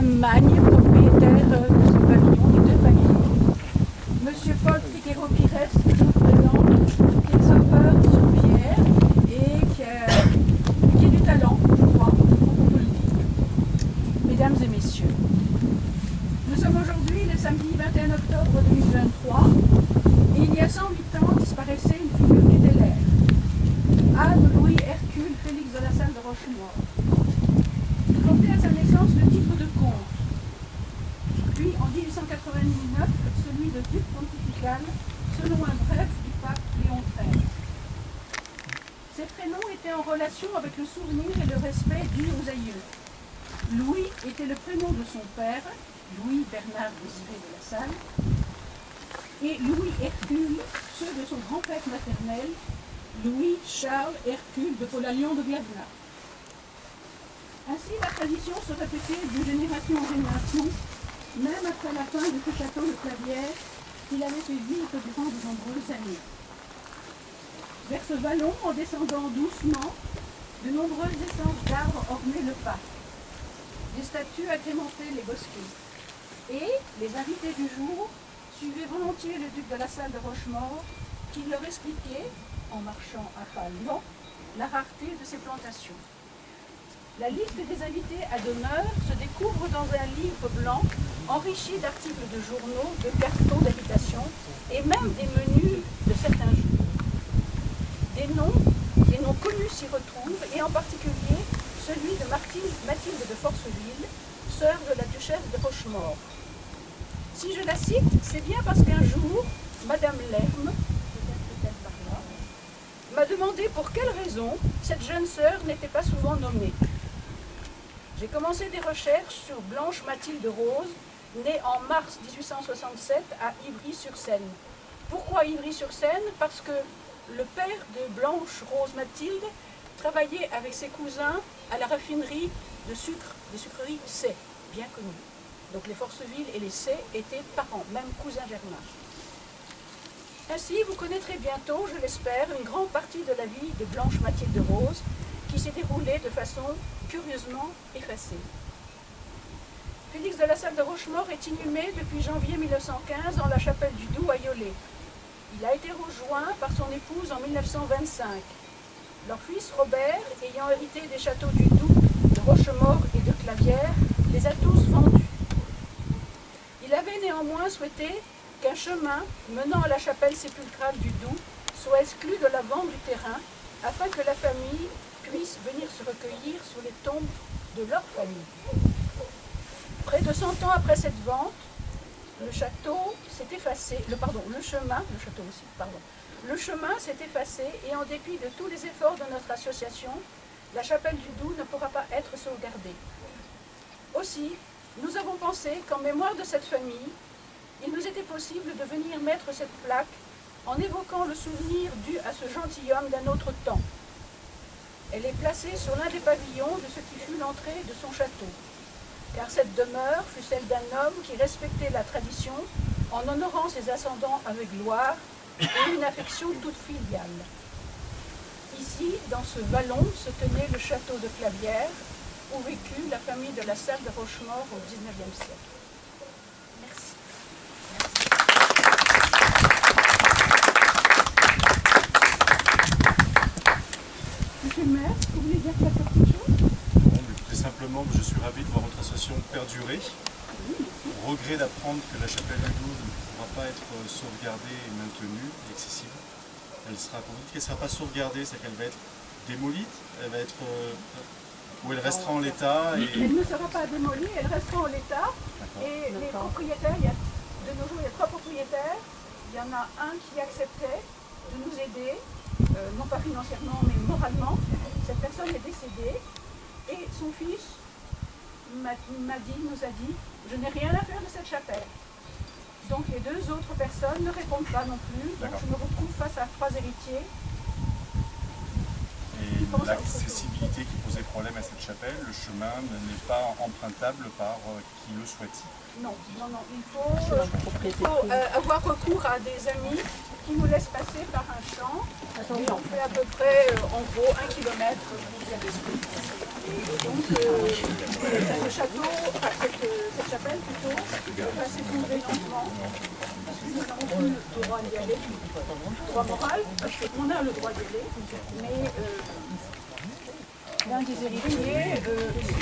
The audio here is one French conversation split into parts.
Magne, propriétaire de ce pavillon, des deux pavillons. Monsieur Paul Triguero-Pires, toujours présent, qui est sauveur sur Pierre et qui a du talent, je crois, on peut le dire. Mesdames et messieurs, nous sommes aujourd'hui le samedi 21 octobre 2023 et il y a 108 ans disparaissait une figure tutélaire, Anne Louis Hercule Félix de la Salle de Rochemort. Il portait à sa naissance le titre de comte, puis en 1889 celui de duc pontifical, selon un bref du pape Léon XIII. Ces prénoms étaient en relation avec le souvenir et le respect dû aux aïeux. Louis était le prénom de son père, Louis Bernard Désiré de la Salle, et Louis Hercule, ceux de son grand-père maternel, Louis Charles Hercule de Polalion de Glavenat. Ainsi, la tradition se répétait de génération en génération, même après la fin de ce château de Clavière qu'il avait fait vivre durant de nombreuses années. Vers ce vallon, en descendant doucement, de nombreuses essences d'arbres ornaient le pas. Des statues agrémentaient les bosquets. Et les invités du jour suivaient volontiers le duc de la Salle de Rochemort, qui leur expliquait, en marchant à pas lents, la rareté de ces plantations. La liste des invités à d'honneur se découvre dans un livre blanc enrichi d'articles de journaux, de cartons d'invitation et même des menus de certains jours. Des noms connus s'y retrouvent, et en particulier celui de Mathilde de Forceville, sœur de la duchesse de Rochemort. Si je la cite, c'est bien parce qu'un jour, Madame Lerme, peut-être par là, m'a demandé pour quelle raison cette jeune sœur n'était pas souvent nommée. J'ai commencé des recherches sur Blanche Mathilde Rose, née en mars 1867 à Ivry-sur-Seine. Pourquoi Ivry-sur-Seine? Parce que le père de Blanche Rose Mathilde travaillait avec ses cousins à la raffinerie de sucre, des sucreries C, bien connue. Donc les Forceville et les C étaient parents, même cousins germains. Ainsi, vous connaîtrez bientôt, je l'espère, une grande partie de la vie de Blanche Mathilde Rose, qui s'est déroulée de façon curieusement effacée. Félix de la Salle de Rochemort est inhumé depuis janvier 1915 dans la chapelle du Doubs à Yolet. Il a été rejoint par son épouse en 1925. Leur fils Robert, ayant hérité des châteaux du Doubs, de Rochemort et de Clavière, les a tous vendus. Il avait néanmoins souhaité qu'un chemin menant à la chapelle sépulcrale du Doubs soit exclu de la vente du terrain, afin que la famille puisse venir se recueillir sur les tombes de leur famille. Près de 100 ans après cette vente, le château s'est effacé, le chemin s'est effacé, et en dépit de tous les efforts de notre association, la chapelle du Doubs ne pourra pas être sauvegardée. Aussi, nous avons pensé qu'en mémoire de cette famille, il nous était possible de venir mettre cette plaque en évoquant le souvenir dû à ce gentilhomme d'un autre temps. Elle est placée sur l'un des pavillons de ce qui fut l'entrée de son château, car cette demeure fut celle d'un homme qui respectait la tradition en honorant ses ascendants avec gloire et une affection toute filiale. Ici, dans ce vallon, se tenait le château de Clavière, où vécut la famille de la Salle de Rochemort au XIXe siècle. Merci. Monsieur le maire, vous voulez dire quelque chose? Bon, très simplement, je suis ravi de voir votre association perdurer. Au regret d'apprendre que la chapelle du Doubs ne pourra pas être sauvegardée et maintenue et accessible. Elle sera, quand vous dites qu'elle ne sera pas sauvegardée, c'est qu'elle va être démolie, elle va être, ou elle restera en l'état. Elle ne sera pas démolie, elle restera en l'état. Et les propriétaires, de nos jours, il y a 3 propriétaires. Il y en a un qui acceptait de nous aider, non pas financièrement, mais moralement. Cette personne est décédée et son fils nous a dit, je n'ai rien à faire de cette chapelle. Donc les 2 autres personnes ne répondent pas non plus. Donc je me retrouve face à 3 héritiers. Et l'accessibilité qui posait problème à cette chapelle, le chemin n'est pas empruntable par qui le souhaite. Non, il faut avoir recours à des amis qui nous laissent passer par un champ. Et on fait à peu près, en gros, 1 kilomètre pour y aller. Donc, ce château, enfin cette chapelle plutôt, va s'effondrer lentement, parce que nous n'avons plus le droit d'y aller, droit moral, parce qu'on a le droit d'y aller, mais l'un des héritiers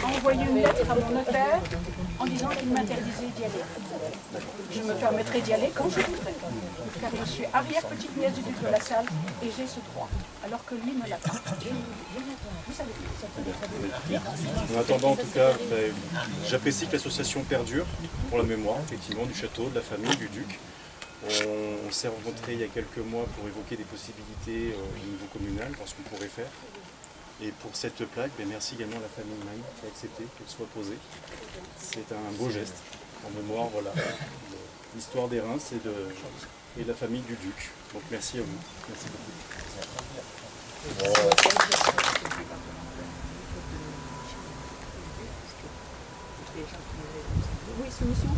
a envoyé une lettre à mon notaire en disant qu'il m'interdisait d'y aller. Je me permettrai d'y aller quand je voudrais, car je suis arrière-petite-nièce du duc de La Salle et j'ai ce droit, alors que lui ne l'a pas. Vous savez, En attendant, en tout cas, j'apprécie que l'association perdure pour la mémoire, effectivement, du château, de la famille, du duc. On s'est rencontrés il y a quelques mois pour évoquer des possibilités au niveau communal, voir ce qu'on pourrait faire. Et pour cette plaque, merci également à la famille Magne qui a accepté qu'elle soit posée. C'est un beau geste en mémoire, voilà, de l'histoire des Reims et de la famille du duc. Donc merci à vous. Merci beaucoup. Oui, soumission.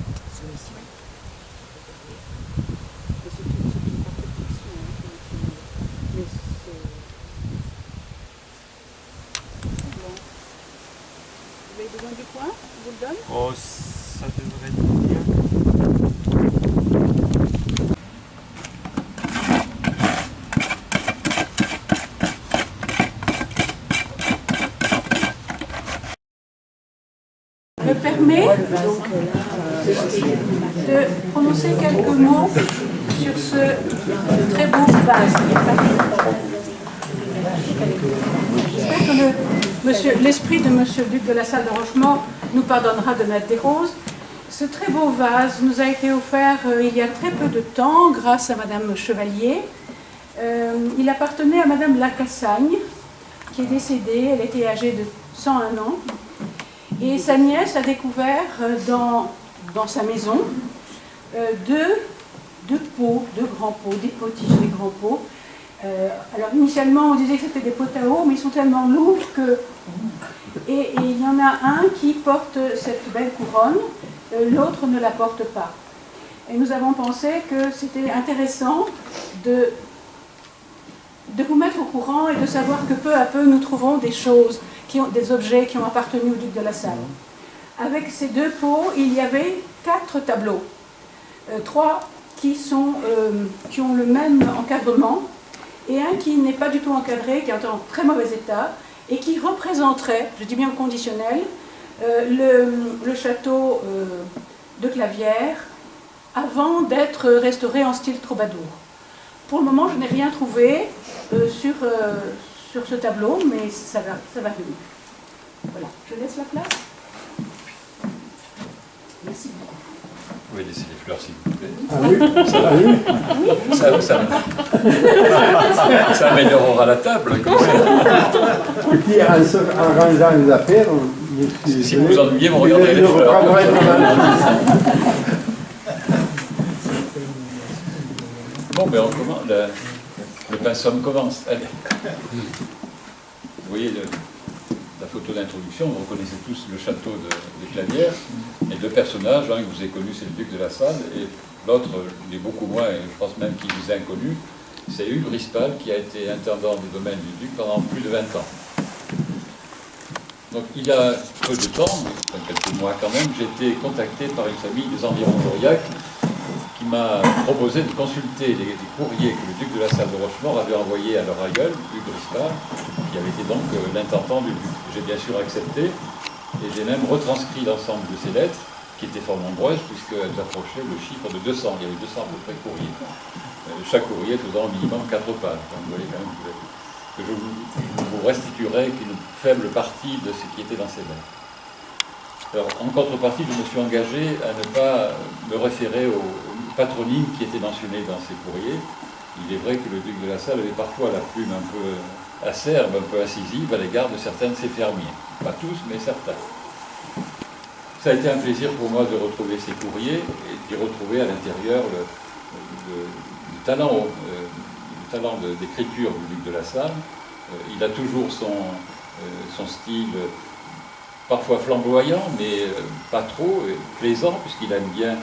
Vous avez besoin du coin? Je vous le donne? Oh, ça devrait être bien. Me permet de prononcer quelques mots sur ce très beau vase. J'espère que l'esprit de Monsieur le Duc de La Salle de Rochemort nous pardonnera de mettre des roses. Ce très beau vase nous a été offert il y a très peu de temps grâce à Madame Chevalier. Il appartenait à Madame Lacassagne, qui est décédée. Elle était âgée de 101 ans. Et sa nièce a découvert dans sa maison deux pots, deux grands pots, des potiches, des grands pots. Alors initialement on disait que c'était des pots à eau, mais ils sont tellement lourds que... Et il y en a un qui porte cette belle couronne, l'autre ne la porte pas. Et nous avons pensé que c'était intéressant de vous mettre au courant et de savoir que peu à peu nous trouvons des choses, des objets qui ont appartenu au duc de La Salle. Avec ces deux pots, il y avait 4 tableaux. 3 qui ont le même encadrement, et un qui n'est pas du tout encadré, qui est en très mauvais état, et qui représenterait, je dis bien au conditionnel, le château de Clavières avant d'être restauré en style troubadour. Pour le moment, je n'ai rien trouvé sur ce tableau, mais ça va venir. Voilà, je laisse la place. Merci beaucoup. Vous pouvez laisser les fleurs s'il vous plaît. Ah oui, Ça améliorera la table. Comme ça. Et puis en rangeant les affaires, Si vous vous ennuyez, vous regardez les fleurs. Bon, ben on commence. Le pinceau commence. Allez. Vous voyez la photo d'introduction, vous reconnaissez tous le château de Clavières. Et 2 personnages, un que vous avez connu, c'est le duc de La Salle, et l'autre, il est beaucoup moins, et je pense même qu'il vous est inconnu, c'est Hugues Rispal, qui a été intendant des domaines du duc pendant plus de 20 ans. Donc il y a peu de temps, enfin, quelques mois quand même, j'ai été contacté par une famille des environs d'Aurillac qui m'a proposé de consulter les courriers que le duc de La Salle de Rochemort avait envoyés à leur aïeul, Hugues Rispal, qui avait été donc l'intendant du duc. J'ai bien sûr accepté. Et j'ai même retranscrit l'ensemble de ces lettres, qui étaient fort nombreuses, puisqu'elles approchaient le chiffre de 200. Il y avait 200 à peu près courriers. Chaque courrier faisant au minimum 4 pages. Donc vous voyez quand même que je vous restituerai qu'une faible partie de ce qui était dans ces lettres. Alors, en contrepartie, je me suis engagé à ne pas me référer au patronyme qui était mentionné dans ces courriers. Il est vrai que le duc de La Salle avait parfois la plume un peu acerbe, un peu incisive à l'égard de certains de ses fermiers. Pas tous, mais certains. Ça a été un plaisir pour moi de retrouver ces courriers et d'y retrouver à l'intérieur le talent d'écriture du duc de La Salle. Il a toujours son style parfois flamboyant, mais pas trop, plaisant, puisqu'il aime bien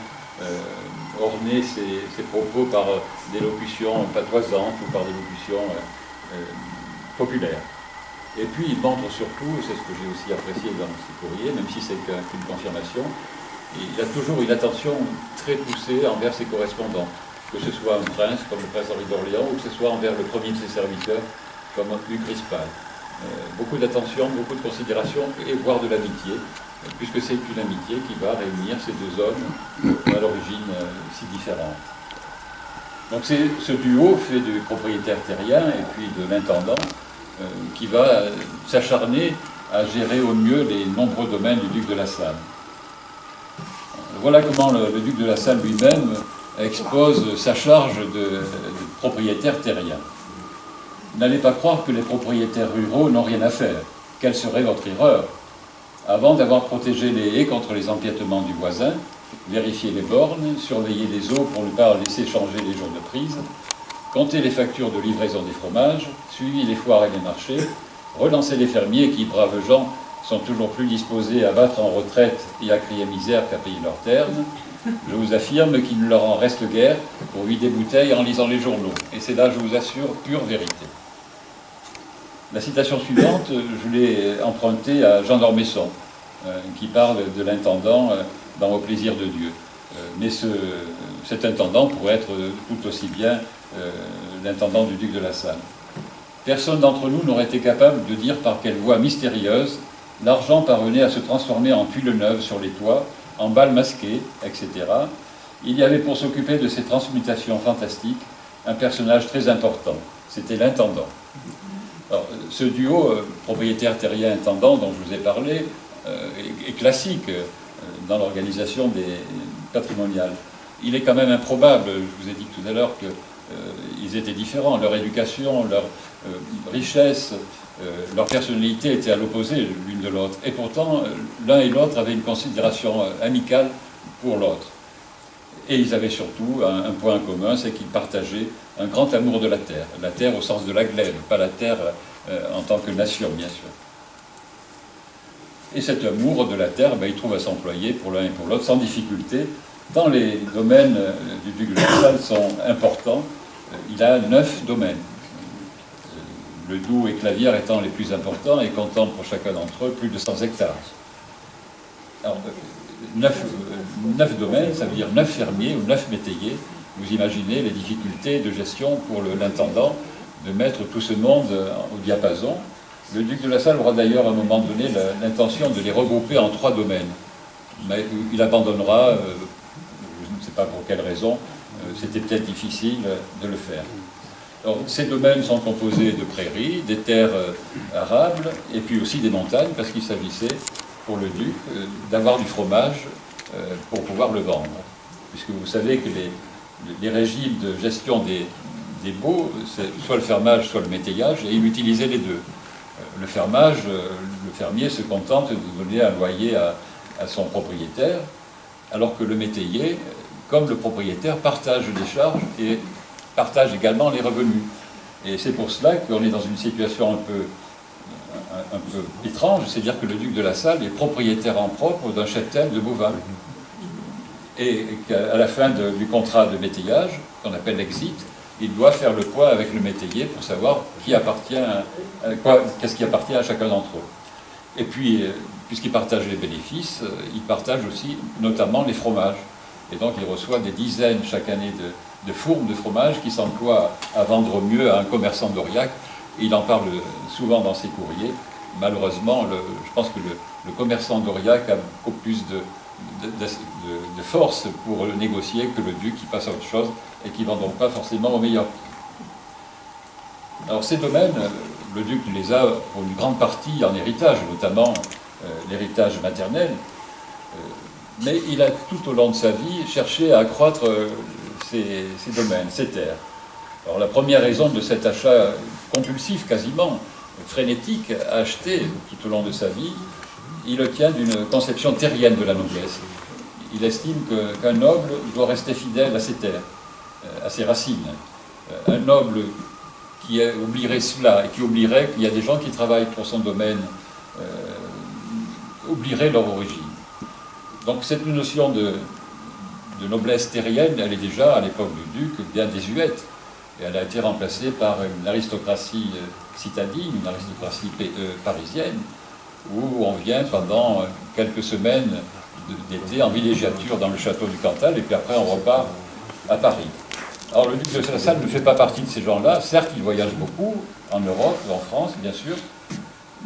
orner ses propos par des locutions patoisantes ou par des locutions populaires. Et puis il montre surtout, c'est ce que j'ai aussi apprécié dans ce courrier, même si c'est qu'une confirmation, il a toujours une attention très poussée envers ses correspondants, que ce soit un prince comme le prince Henri d'Orléans ou que ce soit envers le premier de ses serviteurs comme Hugues Crispin. Beaucoup d'attention, beaucoup de considération et voire de l'amitié, puisque c'est une amitié qui va réunir ces deux hommes à l'origine si différente. Donc c'est ce duo fait du propriétaire terrien et puis de l'intendant qui va s'acharner à gérer au mieux les nombreux domaines du duc de La Salle. Voilà comment le duc de La Salle lui-même expose sa charge de propriétaire terrien. N'allez pas croire que les propriétaires ruraux n'ont rien à faire. Quelle serait votre erreur? Avant d'avoir protégé les haies contre les empiètements du voisin, vérifier les bornes, surveiller les eaux pour ne pas laisser changer les jours de prise, compter les factures de livraison des fromages, suivi les foires et les marchés, relancer les fermiers qui, braves gens, sont toujours plus disposés à battre en retraite et à crier misère qu'à payer leurs termes. Je vous affirme qu'il ne leur en reste guère pour vider bouteilles en lisant les journaux. Et c'est là, je vous assure, pure vérité. La citation suivante, je l'ai empruntée à Jean d'Ormesson, qui parle de l'intendant dans Au plaisir de Dieu. Mais cet intendant pourrait être tout aussi bien l'intendant du duc de La Salle. Personne d'entre nous n'aurait été capable de dire par quelle voie mystérieuse l'argent parvenait à se transformer en tuiles neuves sur les toits, en balles masquées, etc. Il y avait pour s'occuper de ces transmutations fantastiques un personnage très important, c'était l'intendant. Alors, ce duo propriétaire terrien-intendant dont je vous ai parlé est classique dans l'organisation patrimoniale. Il est quand même improbable, je vous ai dit tout à l'heure qu'ils étaient différents, leur éducation, leur richesse, leur personnalité étaient à l'opposé l'une de l'autre. Et pourtant, l'un et l'autre avaient une considération amicale pour l'autre. Et ils avaient surtout un point commun, c'est qu'ils partageaient un grand amour de la terre au sens de la glaive, pas la terre en tant que nation, bien sûr. Et cet amour de la terre, il trouve à s'employer pour l'un et pour l'autre sans difficulté, tant les domaines du duc de La Salle sont importants. Il a 9 domaines. Le Doubs et Clavières étant les plus importants et comptant pour chacun d'entre eux plus de 100 hectares. Alors, 9 domaines, ça veut dire 9 fermiers ou 9 métayers. Vous imaginez les difficultés de gestion pour l'intendant de mettre tout ce monde au diapason. Le duc de La Salle aura d'ailleurs à un moment donné l'intention de les regrouper en 3 domaines. Mais il abandonnera, je ne sais pas pour quelle raison, c'était peut-être difficile de le faire. Alors, ces domaines sont composés de prairies, des terres arables, et puis aussi des montagnes, parce qu'il s'agissait pour le duc d'avoir du fromage pour pouvoir le vendre. Puisque vous savez que les régimes de gestion des baux, c'est soit le fermage, soit le métayage, et il utilisait les deux. Le fermage, le fermier se contente de donner un loyer à son propriétaire, alors que le métayer, comme le propriétaire, partage les charges et partage également les revenus. Et c'est pour cela qu'on est dans une situation un peu étrange, c'est-à-dire que le duc de La Salle est propriétaire en propre d'un cheptel de bovins. Et qu'à la fin du contrat de métayage, qu'on appelle l'exit, il doit faire le point avec le métayer pour savoir qu'est-ce qui appartient à chacun d'entre eux. Et puis, puisqu'il partage les bénéfices, il partage aussi notamment les fromages. Et donc il reçoit des dizaines chaque année de fourmes de fromage qui s'emploient à vendre mieux à un commerçant d'Aurillac. Il en parle souvent dans ses courriers. Malheureusement, je pense que le commerçant d'Aurillac a beaucoup plus de force pour négocier que le duc qui passe à autre chose et qui ne vend donc pas forcément au meilleur prix. Alors ces domaines, le duc les a pour une grande partie en héritage, notamment l'héritage maternel, mais il a tout au long de sa vie cherché à accroître ces domaines, ces terres. Alors la première raison de cet achat compulsif, quasiment frénétique, à acheter tout au long de sa vie, il le tient d'une conception terrienne de la noblesse. Il estime qu'un noble doit rester fidèle à ses terres, à ses racines. Un noble qui oublierait cela et qui oublierait qu'il y a des gens qui travaillent pour son domaine, oublierait leur origine. Donc cette notion de noblesse terrienne, elle est déjà, à l'époque du duc, bien désuète. Et elle a été remplacée par une aristocratie citadine, une aristocratie parisienne, où on vient pendant quelques semaines d'été en villégiature dans le château du Cantal, et puis après on repart à Paris. Alors le duc de La Salle ne fait pas partie de ces gens-là. Certes, il voyage beaucoup, en Europe, en France, bien sûr,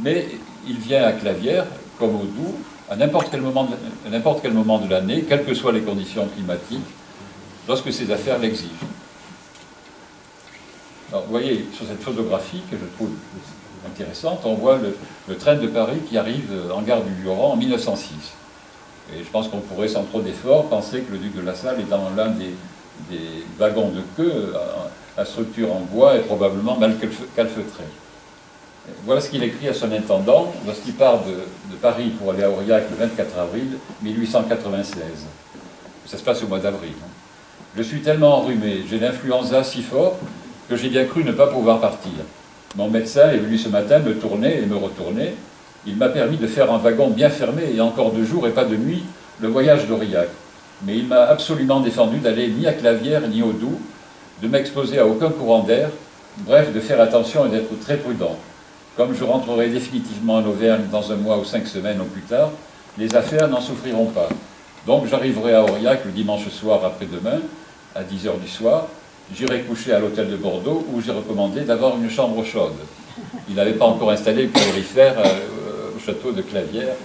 mais il vient à Clavières, comme au Doubs, à n'importe quel moment de l'année, quelles que soient les conditions climatiques, lorsque ses affaires l'exigent. Alors, vous voyez, sur cette photographie, que je trouve intéressante, on voit le train de Paris qui arrive en gare du Luron en 1906. Et je pense qu'on pourrait, sans trop d'efforts, penser que le duc de La Salle est dans l'un des wagons de queue à structure en bois et probablement mal calfeutré. Voilà ce qu'il écrit à son intendant lorsqu'il part de Paris pour aller à Aurillac le 24 avril 1896. Ça se passe au mois d'avril. Je suis tellement enrhumé, j'ai l'influenza si fort que j'ai bien cru ne pas pouvoir partir. Mon médecin est venu ce matin me tourner et me retourner. Il m'a permis de faire un wagon bien fermé et encore de jour et pas de nuit le voyage d'Aurillac. Mais il m'a absolument défendu d'aller ni à Clavières ni au Doubs, de m'exposer à aucun courant d'air, bref, de faire attention et d'être très prudent. Comme je rentrerai définitivement en Auvergne dans un mois ou 5 semaines au plus tard, les affaires n'en souffriront pas. Donc j'arriverai à Aurillac le dimanche soir après-demain, à 10h du soir. J'irai coucher à l'hôtel de Bordeaux où j'ai recommandé d'avoir une chambre chaude. Il n'avait pas encore installé le calorifère au château de Clavières,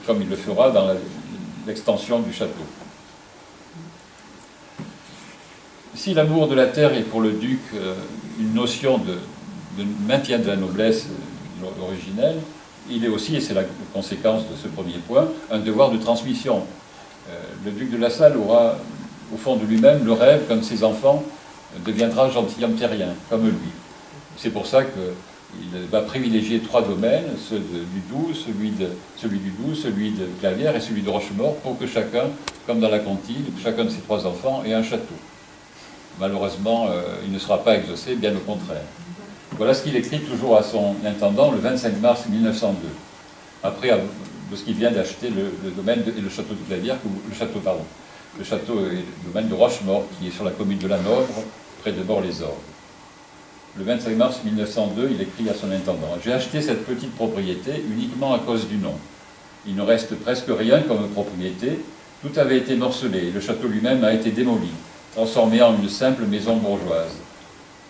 comme il le fera dans l'extension du château. Si l'amour de la terre est pour le duc une notion de maintien de la noblesse originelle, il est aussi, et c'est la conséquence de ce premier point, un devoir de transmission. Le duc de La Salle aura, au fond de lui-même, le rêve qu'un de ses enfants deviendra gentilhomme terrien, comme lui. C'est pour ça qu'il va privilégier 3 domaines, ceux du Doubs, celui du Doubs, celui de Clavières et celui de Rochemaure, pour que chacun, comme dans la comptine, chacun de ses 3 enfants ait un château. Malheureusement, il ne sera pas exaucé, bien au contraire. Voilà ce qu'il écrit toujours à son intendant le 25 mars 1902, après de ce qu'il vient d'acheter le domaine et le château de Clavières, le château et le domaine de Rochemaure, qui est sur la commune de La Novre, près de Bord-les-Orgues. Le 25 mars 1902, il écrit à son intendant « J'ai acheté cette petite propriété uniquement à cause du nom. Il ne reste presque rien comme propriété, tout avait été morcelé, le château lui-même a été démoli, transformé en une simple maison bourgeoise.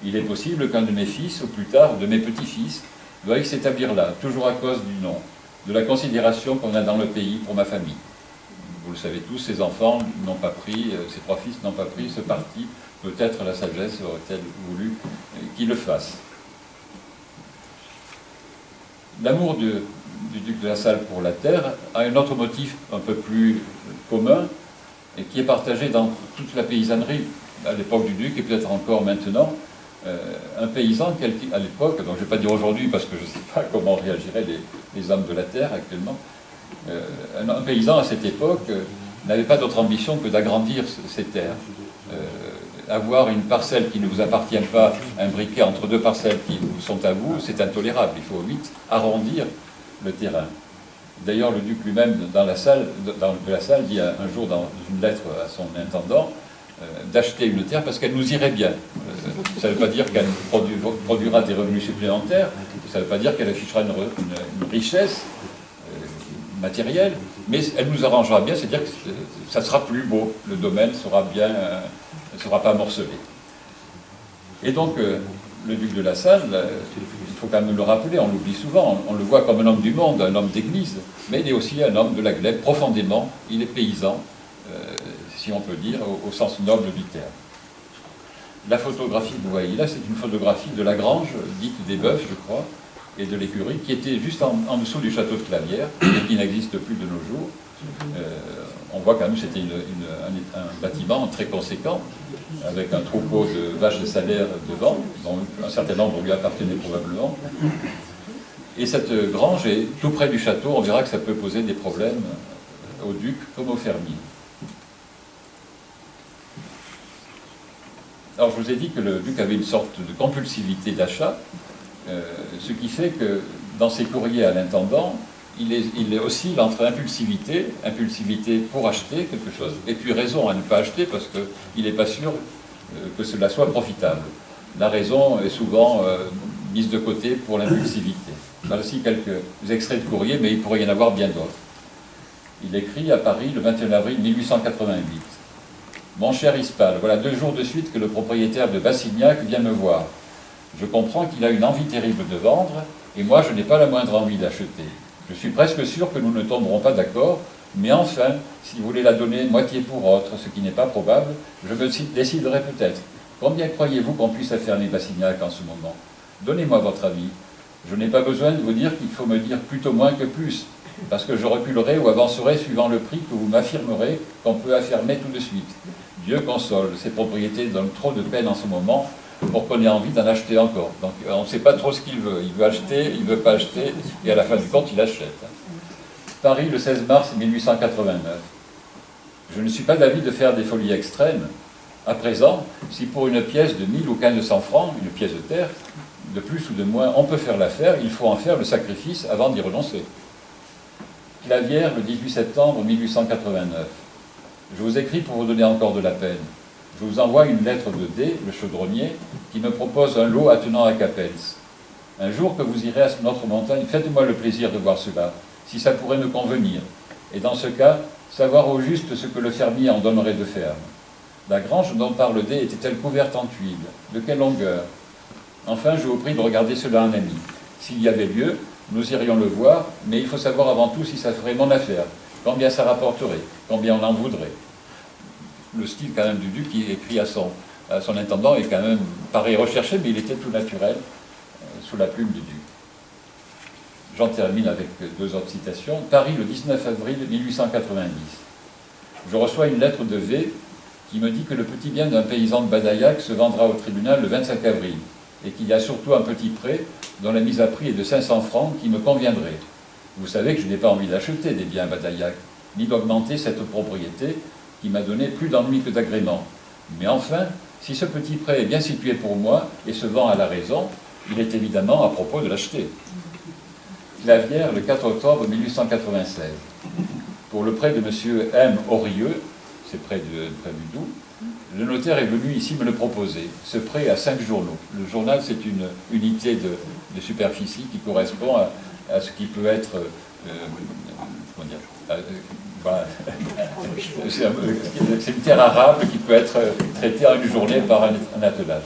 Il est possible qu'un de mes fils, ou plus tard de mes petits-fils, veuille s'établir là, toujours à cause du nom, de la considération qu'on a dans le pays pour ma famille. » Vous le savez tous, ces enfants n'ont pas pris, ces 3 fils n'ont pas pris ce parti. Peut-être la sagesse aurait-elle voulu qu'il le fasse. L'amour du duc de La Salle pour la terre a un autre motif un peu plus commun et qui est partagé dans toute la paysannerie à l'époque du duc et peut-être encore maintenant. Un paysan à l'époque, donc je ne vais pas dire aujourd'hui parce que je ne sais pas comment réagiraient les hommes de la terre actuellement, un paysan à cette époque n'avait pas d'autre ambition que d'agrandir ces terres. Avoir une parcelle qui ne vous appartient pas, imbriquée entre 2 parcelles qui sont à vous, c'est intolérable. Il faut vite arrondir le terrain. D'ailleurs, le duc lui-même, de La Salle, dit un jour dans une lettre à son intendant d'acheter une terre parce qu'elle nous irait bien. Ça ne veut pas dire qu'elle produira des revenus supplémentaires, ça ne veut pas dire qu'elle affichera une richesse matérielle, mais elle nous arrangera bien, c'est-à-dire que ça sera plus beau, le domaine sera bien, ne sera pas morcelé. Et donc, le duc de La Salle, il faut quand même le rappeler, on l'oublie souvent, on le voit comme un homme du monde, un homme d'église, mais il est aussi un homme de la glèbe, profondément, il est paysan, si on peut dire, au sens noble du terme. La photographie que vous voyez là, c'est une photographie de la grange, dite des Bœufs, je crois, et de l'écurie, qui était juste en dessous du château de Clavières, et qui n'existe plus de nos jours. On voit quand même que c'était un bâtiment très conséquent, avec un troupeau de vaches de salaire devant, dont un certain nombre lui appartenait probablement. Et cette grange est tout près du château, on verra que ça peut poser des problèmes au duc comme au fermier. Alors je vous ai dit que le duc avait une sorte de compulsivité d'achat, ce qui fait que dans ses courriers à l'intendant, il oscille entre impulsivité pour acheter quelque chose, et puis raison à ne pas acheter parce qu'il n'est pas sûr que cela soit profitable. la raison est souvent mise de côté pour l'impulsivité. Là aussi quelques extraits de courrier, mais il pourrait y en avoir bien d'autres. Il écrit à Paris le 21 avril 1888. « Mon cher Ispal, voilà 2 jours de suite que le propriétaire de Bassignac vient me voir. Je comprends qu'il a une envie terrible de vendre, et moi je n'ai pas la moindre envie d'acheter. Je suis presque sûr que nous ne tomberons pas d'accord, mais enfin, si vous voulez la donner moitié pour autre, ce qui n'est pas probable, je me déciderai peut-être. Combien croyez-vous qu'on puisse affermer Bassignac en ce moment? Donnez-moi votre avis. Je n'ai pas besoin de vous dire qu'il faut me dire plutôt moins que plus, parce que je reculerai ou avancerai suivant le prix que vous m'affirmerez qu'on peut affermer tout de suite. Dieu console, ces propriétés donnent trop de peine en ce moment pour qu'on ait envie d'en acheter encore. Donc on ne sait pas trop ce qu'il veut. Il veut acheter, il ne veut pas acheter, et à la fin du compte, il achète. Paris, le 16 mars 1889. Je ne suis pas d'avis de faire des folies extrêmes. À présent, si pour une pièce de 1000 ou 1500 francs, une pièce de terre, de plus ou de moins, on peut faire l'affaire, il faut en faire le sacrifice avant d'y renoncer. Clavière, le 18 septembre 1889. Je vous écris pour vous donner encore de la peine. Je vous envoie une lettre de D, le chaudronnier, qui me propose un lot attenant à Capels. Un jour que vous irez à notre montagne, faites-moi le plaisir de voir cela, si ça pourrait me convenir, et dans ce cas, savoir au juste ce que le fermier en donnerait de ferme. La grange dont parle D était-elle couverte en tuiles? De quelle longueur? Enfin, je vous prie de regarder cela un ami. S'il y avait lieu, nous irions le voir, mais il faut savoir avant tout si ça ferait mon affaire, combien ça rapporterait, combien on en voudrait. Le style quand même du duc qui écrit à son intendant est quand même, paraît recherché, mais il était tout naturel, sous la plume du duc. J'en termine avec 2 autres citations. Paris, le 19 avril 1890. Je reçois une lettre de V qui me dit que le petit bien d'un paysan de Badaillac se vendra au tribunal le 25 avril et qu'il y a surtout un petit prêt dont la mise à prix est de 500 francs qui me conviendrait. Vous savez que je n'ai pas envie d'acheter des biens à Badaillac, ni d'augmenter cette propriété qui m'a donné plus d'ennuis que d'agréments. Mais enfin, si ce petit prêt est bien situé pour moi et se vend à la raison, il est évidemment à propos de l'acheter. Clavière, le 4 octobre 1896. Pour le prêt de M. M. Aurieux, c'est près du Doubs, le notaire est venu ici me le proposer. Ce prêt à 5 journaux. Le journal, c'est une unité de superficie qui correspond à ce qui peut être... comment dire, voilà. C'est une terre arable qui peut être traitée en une journée par un attelage.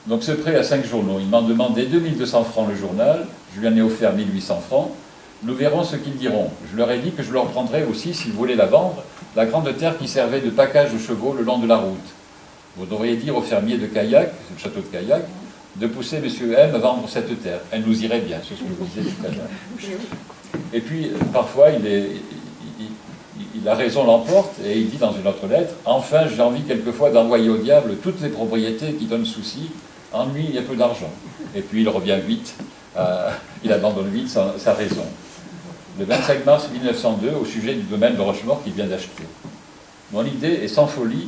Donc ce prêt à 5 journaux, ils m'ont demandé 2200 francs le journal, je lui en ai offert 1800 francs. Nous verrons ce qu'ils diront. Je leur ai dit que je leur prendrais aussi, s'ils voulaient la vendre, la grande terre qui servait de package aux chevaux le long de la route. Vous devriez dire au fermier de Caillac, c'est le château de Caillac, de pousser M. M à vendre cette terre. Elle nous irait bien, c'est ce que je vous disais tout à l'heure. Et puis, parfois, la raison l'emporte, et il dit dans une autre lettre, « Enfin, j'ai envie quelquefois d'envoyer au diable toutes les propriétés qui donnent souci, ennui et peu d'argent. » Et puis il revient vite, il abandonne vite sa raison. Le 25 mars 1902, au sujet du domaine de Rochemaure qu'il vient d'acheter. Mon idée est sans folie,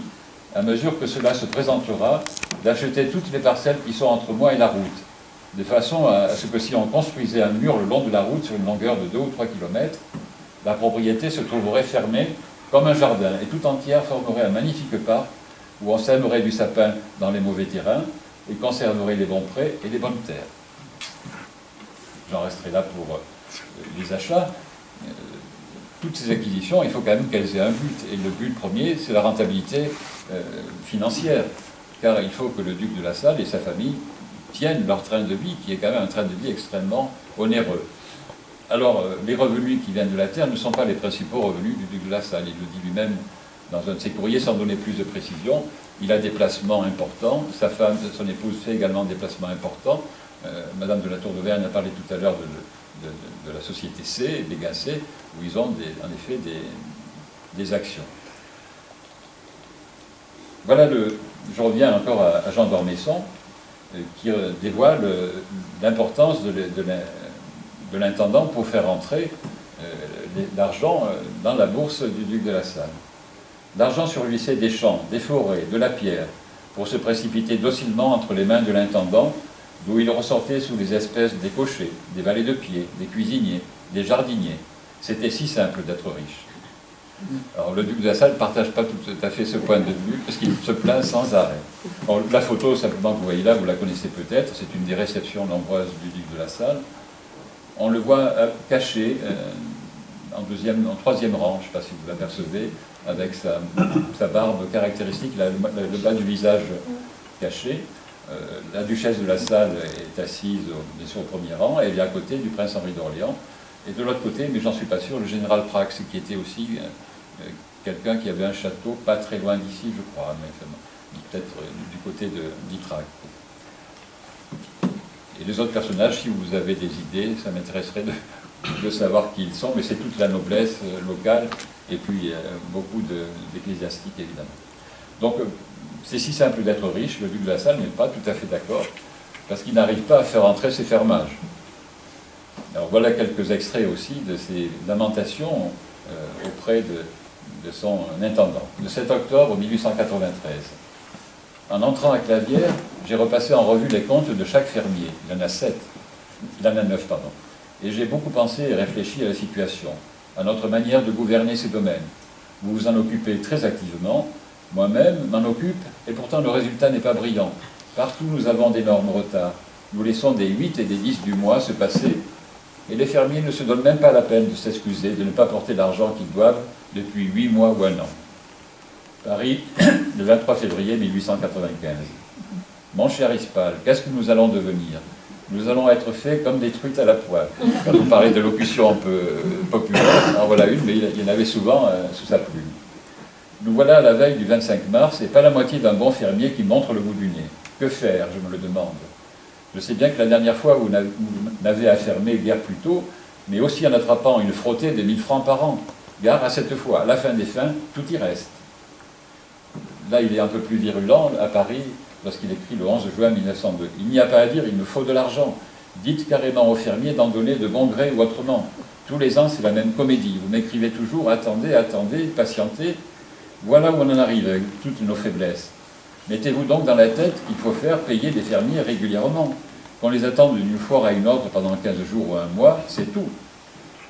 à mesure que cela se présentera, d'acheter toutes les parcelles qui sont entre moi et la route, de façon à ce que si on construisait un mur le long de la route sur une longueur de 2 ou 3 km, la propriété se trouverait fermée comme un jardin, et tout entière formerait un magnifique parc où on sèmerait du sapin dans les mauvais terrains et conserverait les bons prés et les bonnes terres. J'en resterai là pour les achats. Toutes ces acquisitions, il faut quand même qu'elles aient un but, et le but premier, c'est la rentabilité financière, car il faut que le duc de La Salle et sa famille tiennent leur train de vie, qui est quand même un train de vie extrêmement onéreux. Alors, les revenus qui viennent de la terre ne sont pas les principaux revenus du duc de La Salle. Il le dit lui-même dans un de ses courriers, sans donner plus de précision. Il a des placements importants. Sa femme, son épouse, fait également des placements importants. Madame de la Tour d'Auvergne a parlé tout à l'heure de la société C, des C, où ils ont en effet des actions. Voilà, je reviens encore à Jean d'Ormesson, qui dévoile l'importance de l'intendant pour faire entrer l'argent dans la bourse du duc de La Salle. L'argent surgissait des champs, des forêts, de la pierre, pour se précipiter docilement entre les mains de l'intendant, d'où il ressortait sous les espèces des cochers, des valets de pied, des cuisiniers, des jardiniers. C'était si simple d'être riche. Alors le duc de la Salle ne partage pas tout à fait ce point de vue, parce qu'il se plaint sans arrêt. Bon, la photo, simplement, que vous voyez là, vous la connaissez peut-être, c'est une des réceptions nombreuses du duc de la Salle. On le voit caché en troisième rang, je ne sais pas si vous l'apercevez, avec sa barbe caractéristique, le bas du visage caché. La duchesse de la Salle est assise, bien sûr, au premier rang, et elle est à côté du prince Henri d'Orléans. Et de l'autre côté, mais j'en suis pas sûr, le général Prax, qui était aussi quelqu'un qui avait un château pas très loin d'ici, je crois, mais peut-être du côté d'Ytrac. Et les autres personnages, si vous avez des idées, ça m'intéresserait de savoir qui ils sont, mais c'est toute la noblesse locale, et puis beaucoup d'ecclésiastiques, évidemment. Donc, c'est si simple d'être riche, le duc de la Salle n'est pas tout à fait d'accord, parce qu'il n'arrive pas à faire entrer ses fermages. Alors voilà quelques extraits aussi de ses lamentations auprès de son intendant. Le 7 octobre 1893. En entrant à Clavières, j'ai repassé en revue les comptes de chaque fermier. Il y en a 7. Il en a 9, pardon. Et j'ai beaucoup pensé et réfléchi à la situation, à notre manière de gouverner ces domaines. Vous vous en occupez très activement. Moi-même m'en occupe, et pourtant le résultat n'est pas brillant. Partout nous avons d'énormes retards. Nous laissons des 8 et des 10 du mois se passer, et les fermiers ne se donnent même pas la peine de s'excuser, de ne pas porter l'argent qu'ils doivent depuis 8 mois ou 1 an. Paris, le 23 février 1895. Mon cher Ispal, qu'est-ce que nous allons devenir? Nous allons être faits comme des truites à la poêle. Quand vous parlez de locution un peu populaire, en voilà une, mais il y en avait souvent sous sa plume. Nous voilà à la veille du 25 mars, et pas la moitié d'un bon fermier qui montre le bout du nez. Que faire, je me le demande. Je sais bien que la dernière fois, vous n'avez à fermer guère plus tôt, mais aussi en attrapant une frottée de 1000 francs par an. Gare à cette fois, à la fin des fins, tout y reste. Là, il est un peu plus virulent, à Paris, lorsqu'il écrit le 11 juin 1902. Il n'y a pas à dire, il me faut de l'argent. Dites carrément aux fermiers d'en donner de bon gré ou autrement. Tous les ans, c'est la même comédie. Vous m'écrivez toujours, attendez, attendez, patientez. Voilà où on en arrive avec toutes nos faiblesses. Mettez-vous donc dans la tête qu'il faut faire payer des fermiers régulièrement. Qu'on les attende d'une foire à une autre pendant 15 jours ou 1 mois, c'est tout.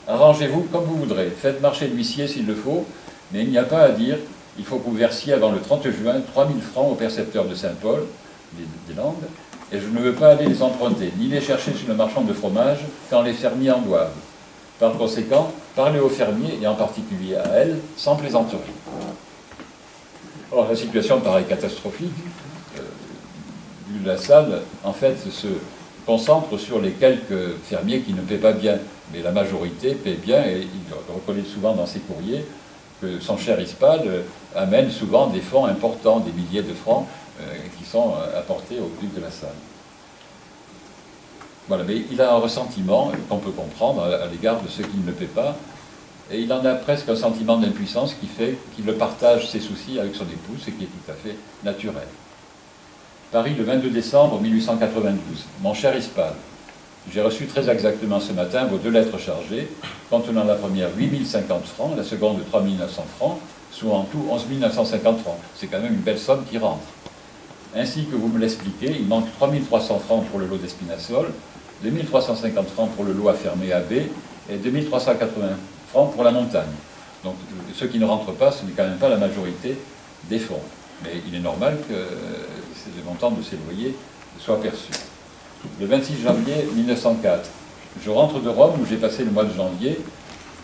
Arrangez-vous comme vous voudrez. Faites marcher l'huissier s'il le faut, mais il n'y a pas à dire. Il faut que vous versiez avant le 30 juin 3000 francs au percepteur de Saint-Paul, des Landes, et je ne veux pas aller les emprunter, ni les chercher chez le marchand de fromage quand les fermiers en doivent. Par conséquent, parlez aux fermiers, et en particulier à elles, sans plaisanterie. Alors la situation paraît catastrophique. La Salle, en fait, se concentre sur les quelques fermiers qui ne paient pas bien, mais la majorité paie bien, et il reconnaît souvent dans ses courriers que son cher Ispal amène souvent des fonds importants, des milliers de francs, qui sont apportés au duc de la Salle. Voilà, mais il a un ressentiment qu'on peut comprendre à l'égard de ceux qui ne le paient pas, et il en a presque un sentiment d'impuissance qui fait qu'il partage ses soucis avec son épouse, ce qui est tout à fait naturel. Paris, le 22 décembre 1892. Mon cher Ispal, j'ai reçu très exactement ce matin vos 2 lettres chargées, contenant la première 8050 francs, la seconde 3900 francs, soit en tout 11 950 francs. C'est quand même une belle somme qui rentre. Ainsi que vous me l'expliquez, il manque 3300 francs pour le lot d'Espinasol, 2350 francs pour le lot à fermer à B, et 2380 francs pour la montagne. Donc ceux qui ne rentrent pas, ce n'est quand même pas la majorité des fonds. Mais il est normal que le montant de ces loyers soit perçu. Le 26 janvier 1904, je rentre de Rome où j'ai passé le mois de janvier,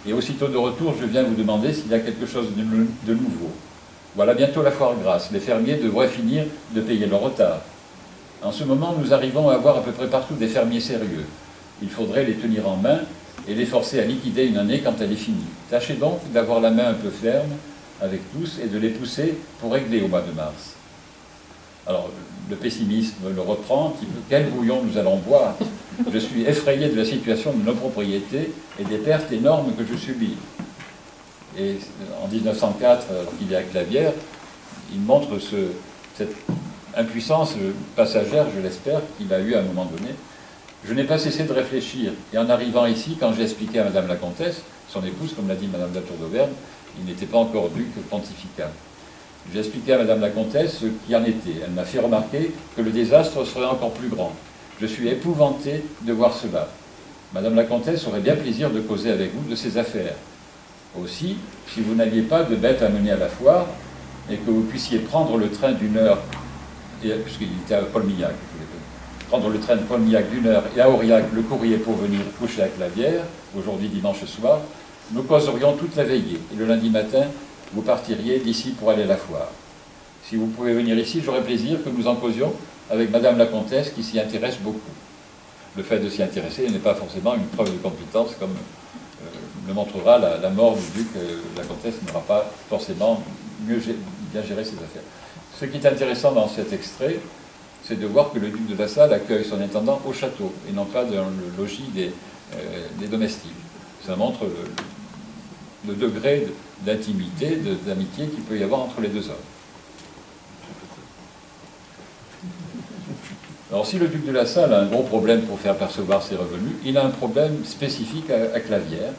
et aussitôt de retour, je viens vous demander s'il y a quelque chose de nouveau. Voilà bientôt la foire grasse. Les fermiers devraient finir de payer leur retard. En ce moment, nous arrivons à avoir à peu près partout des fermiers sérieux. Il faudrait les tenir en main et les forcer à liquider une année quand elle est finie. Tâchez donc d'avoir la main un peu ferme avec tous et de les pousser pour régler au mois de mars. Alors, le pessimisme le reprend, un petit peu. Quel bouillon nous allons boire? Je suis effrayé de la situation de nos propriétés et des pertes énormes que je subis. Et en 1904, il est à Clavières, il montre cette impuissance passagère, je l'espère, qu'il a eue à un moment donné. Je n'ai pas cessé de réfléchir. Et en arrivant ici, quand j'ai expliqué à Madame la Comtesse, son épouse, comme l'a dit Madame de la Tour d'Auvergne, il n'était pas encore duc pontifical. J'ai expliqué à Madame la Comtesse ce qui en était. Elle m'a fait remarquer que le désastre serait encore plus grand. Je suis épouvanté de voir cela. Madame la Comtesse aurait bien plaisir de causer avec vous de ses affaires. aussi, si vous n'aviez pas de bêtes à mener à la foire, et que vous puissiez prendre le train d'une heure, puisqu'il était à Paul-Millac, prendre le train de Paul-Millac d'une heure, et à Aurillac, le courrier pour venir coucher à Clavière, aujourd'hui dimanche soir, nous causerions toute la veillée. Et le lundi matin, vous partiriez d'ici pour aller à la foire. Si vous pouvez venir ici, j'aurais plaisir que nous en causions avec Madame la Comtesse, qui s'y intéresse beaucoup. Le fait de s'y intéresser n'est pas forcément une preuve de compétence, comme le montrera la mort du duc. La Comtesse n'aura pas forcément bien géré ses affaires. Ce qui est intéressant dans cet extrait, c'est de voir que le duc de La Salle accueille son intendant au château, et non pas dans le logis des domestiques. Ça montre le degré d'intimité, d'amitié qu'il peut y avoir entre les deux hommes. Alors si le duc de La Salle a un gros problème pour faire percevoir ses revenus, il a un problème spécifique à Clavière,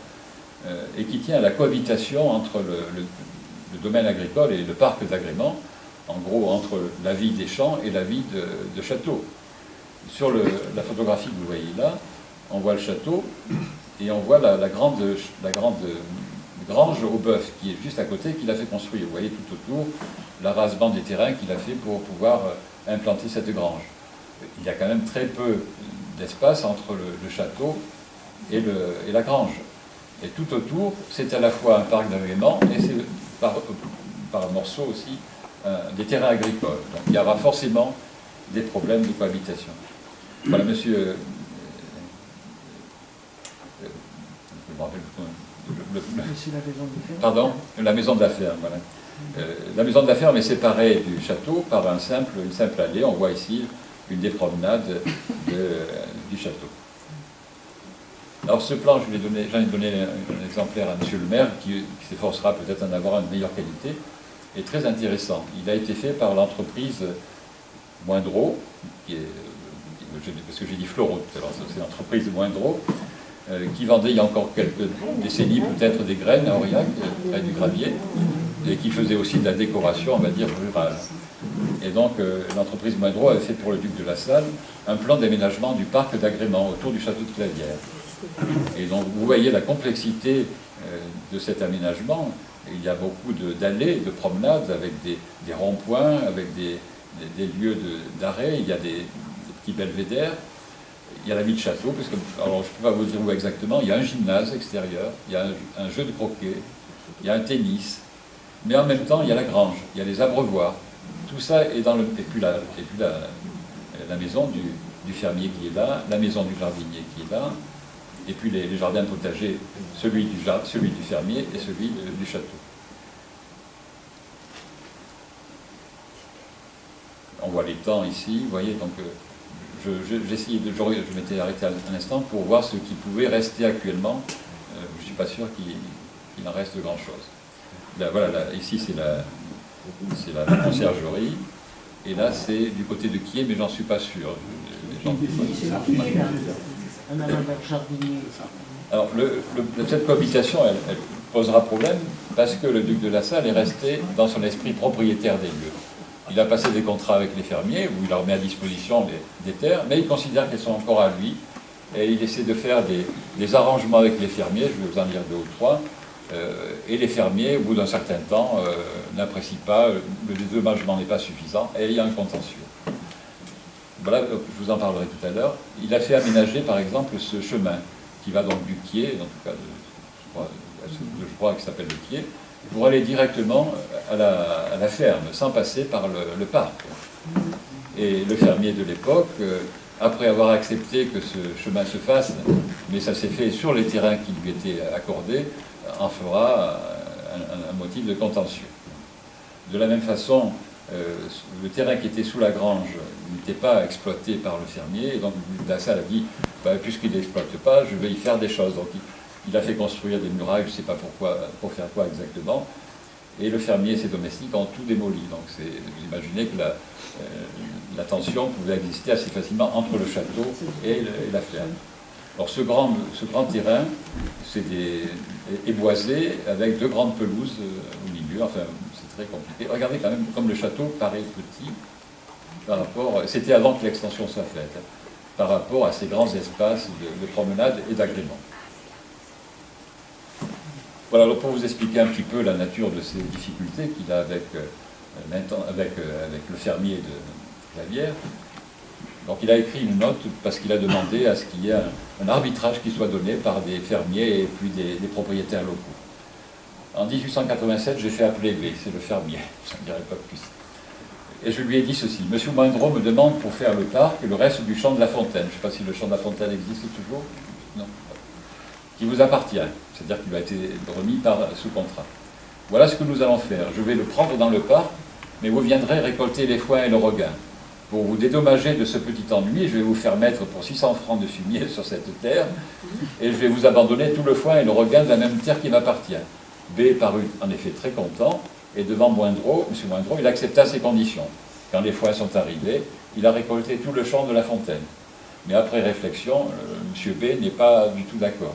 et qui tient à la cohabitation entre le domaine agricole et le parc d'agrément, en gros entre la vie des champs et la vie de château. Sur la photographie que vous voyez là, on voit le château, et on voit la grande grange au bœuf qui est juste à côté, qu'il a fait construire. Vous voyez tout autour l'arasement des terrains qu'il a fait pour pouvoir implanter cette grange. Il y a quand même très peu d'espace entre le château et la grange. Et tout autour, c'est à la fois un parc d'agrément et c'est par morceaux aussi des terrains agricoles. Donc il y aura forcément des problèmes de cohabitation. Voilà, monsieur... Pardon, la maison d'affaires, voilà. La maison d'affaires est séparée du château par une simple allée. On voit ici une des promenades du château. Alors ce plan, j'en ai donné un exemplaire à monsieur le maire, qui s'efforcera peut-être d'en avoir une meilleure qualité, est très intéressant. Il a été fait par l'entreprise Moindreau, parce que j'ai dit Fleureau tout à l'heure, c'est l'entreprise Moindreau, qui vendait il y a encore quelques décennies peut-être des graines à Aurillac, près du Gravier, et qui faisait aussi de la décoration, on va dire, rurale. Et donc l'entreprise Moindreau avait fait pour le duc de La Salle un plan d'aménagement du parc d'agrément autour du château de Clavière. Et donc vous voyez la complexité de cet aménagement. Il y a beaucoup d'allées, de promenades avec des ronds-points, avec des lieux d'arrêt, il y a des petits belvédères. Il y a la vie de château, parce que, alors je ne peux pas vous dire où exactement, il y a un gymnase extérieur, il y a un jeu de croquet, il y a un tennis, mais en même temps il y a la grange, il y a les abreuvoirs. Tout ça est dans le... Et puis la maison du fermier qui est là, la maison du jardinier qui est là, et puis les jardins potagers, celui du fermier et celui du château. On voit les temps ici, vous voyez, donc je m'étais arrêté un instant pour voir ce qui pouvait rester actuellement. Je ne suis pas sûr qu'il en reste grand-chose. Voilà, ici c'est la conciergerie, et là c'est du côté de qui est, mais j'en suis pas sûr. Alors cette cohabitation, elle posera problème parce que le duc de La Salle est resté dans son esprit propriétaire des lieux. Il a passé des contrats avec les fermiers, où il leur met à disposition des terres, mais il considère qu'elles sont encore à lui, et il essaie de faire des arrangements avec les fermiers, je vais vous en dire 2 ou 3, et les fermiers, au bout d'un certain temps, n'apprécient pas, le dédommagement n'est pas suffisant, et il y a un contentieux. Voilà, je vous en parlerai tout à l'heure. Il a fait aménager, par exemple, ce chemin qui va donc du quai, en tout cas, je crois qu'il s'appelle le quai, pour aller directement à la ferme, sans passer par le parc. Et le fermier de l'époque, après avoir accepté que ce chemin se fasse, mais ça s'est fait sur les terrains qui lui étaient accordés, en fera un motif de contentieux. De la même façon, le terrain qui était sous la grange n'était pas exploité par le fermier, et donc La Salle a dit, puisqu'il n'exploite pas, je vais y faire des choses. Donc il a fait construire des murailles, je ne sais pas pourquoi, pour faire quoi exactement, et le fermier et ses domestiques ont tout démoli. Donc vous imaginez que la tension pouvait exister assez facilement entre le château et la ferme. Alors ce grand terrain, est boisé avec 2 grandes pelouses au milieu, enfin c'est très compliqué. Regardez quand même comme le château paraît petit par rapport, c'était avant que l'extension soit faite, par rapport à ces grands espaces de promenade et d'agrément. Voilà, alors pour vous expliquer un petit peu la nature de ces difficultés qu'il a avec le fermier de Clavières. Donc il a écrit une note parce qu'il a demandé à ce qu'il y ait un arbitrage qui soit donné par des fermiers et puis des propriétaires locaux. En 1887, j'ai fait appeler B, c'est le fermier, je ne dirai pas plus. Et je lui ai dit ceci: Monsieur Moindreau me demande pour faire le parc le reste du champ de la Fontaine. Je ne sais pas si le champ de la Fontaine existe toujours. Non. Qui vous appartient, c'est-à-dire qu'il a été remis sous contrat. Voilà ce que nous allons faire. Je vais le prendre dans le parc, mais vous viendrez récolter les foins et le regain. Pour vous dédommager de ce petit ennui, je vais vous faire mettre pour 600 francs de fumier sur cette terre, et je vais vous abandonner tout le foin et le regain de la même terre qui m'appartient. B parut en effet très content, et devant Moindreau, M. Moindreau, il accepta ces conditions. Quand les foins sont arrivés, il a récolté tout le champ de la Fontaine. Mais après réflexion, M. B n'est pas du tout d'accord.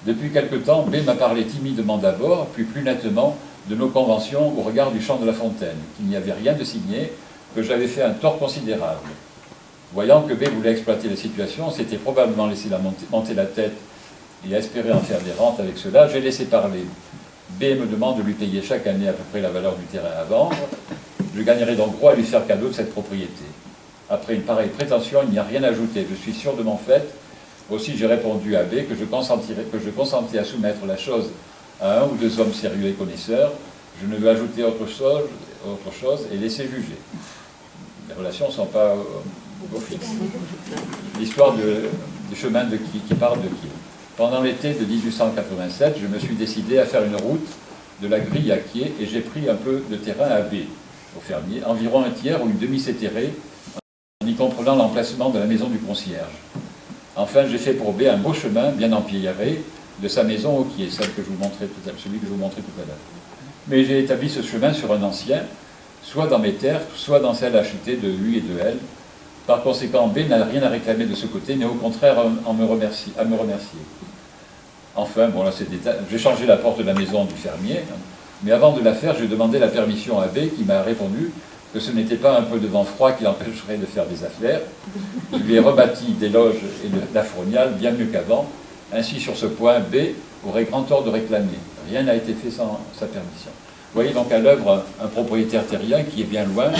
Depuis quelque temps, B m'a parlé timidement d'abord, puis plus nettement de nos conventions au regard du champ de la Fontaine, qu'il n'y avait rien de signé, que j'avais fait un tort considérable. Voyant que B voulait exploiter la situation, s'était probablement laissé monter la tête et espérer en faire des rentes avec cela, j'ai laissé parler. B me demande de lui payer chaque année à peu près la valeur du terrain à vendre. Je gagnerai donc gros à lui faire cadeau de cette propriété. Après une pareille prétention, il n'y a rien à ajouter. Je suis sûr de mon fait. Aussi, j'ai répondu à B que je consentais à soumettre la chose à un ou deux hommes sérieux et connaisseurs. Je ne veux ajouter autre chose et laisser juger. Les relations ne sont pas au fixe. L'histoire du chemin qui part de Kiel. Pendant l'été de 1887, je me suis décidé à faire une route de la grille à Kiel et j'ai pris un peu de terrain à B, au fermier, environ un tiers ou une demi-cétérée, en y comprenant l'emplacement de la maison du concierge. Enfin, j'ai fait pour B un beau chemin bien empierré de sa maison au Kiel, celui que je vous montrais tout à l'heure. Mais j'ai établi ce chemin sur un ancien, soit dans mes terres, soit dans celles achetées de lui et de elle. Par conséquent, B n'a rien à réclamer de ce côté, mais au contraire à me remercier. Enfin, bon là c'est détail. J'ai changé la porte de la maison du fermier, mais avant de la faire, j'ai demandé la permission à B, qui m'a répondu que ce n'était pas un peu de vent froid qui l'empêcherait de faire des affaires. Je lui ai rebâti des loges et de la frognale bien mieux qu'avant. Ainsi, sur ce point, B aurait grand tort de réclamer. Rien n'a été fait sans sa permission. Vous voyez donc à l'œuvre un propriétaire terrien qui est bien loin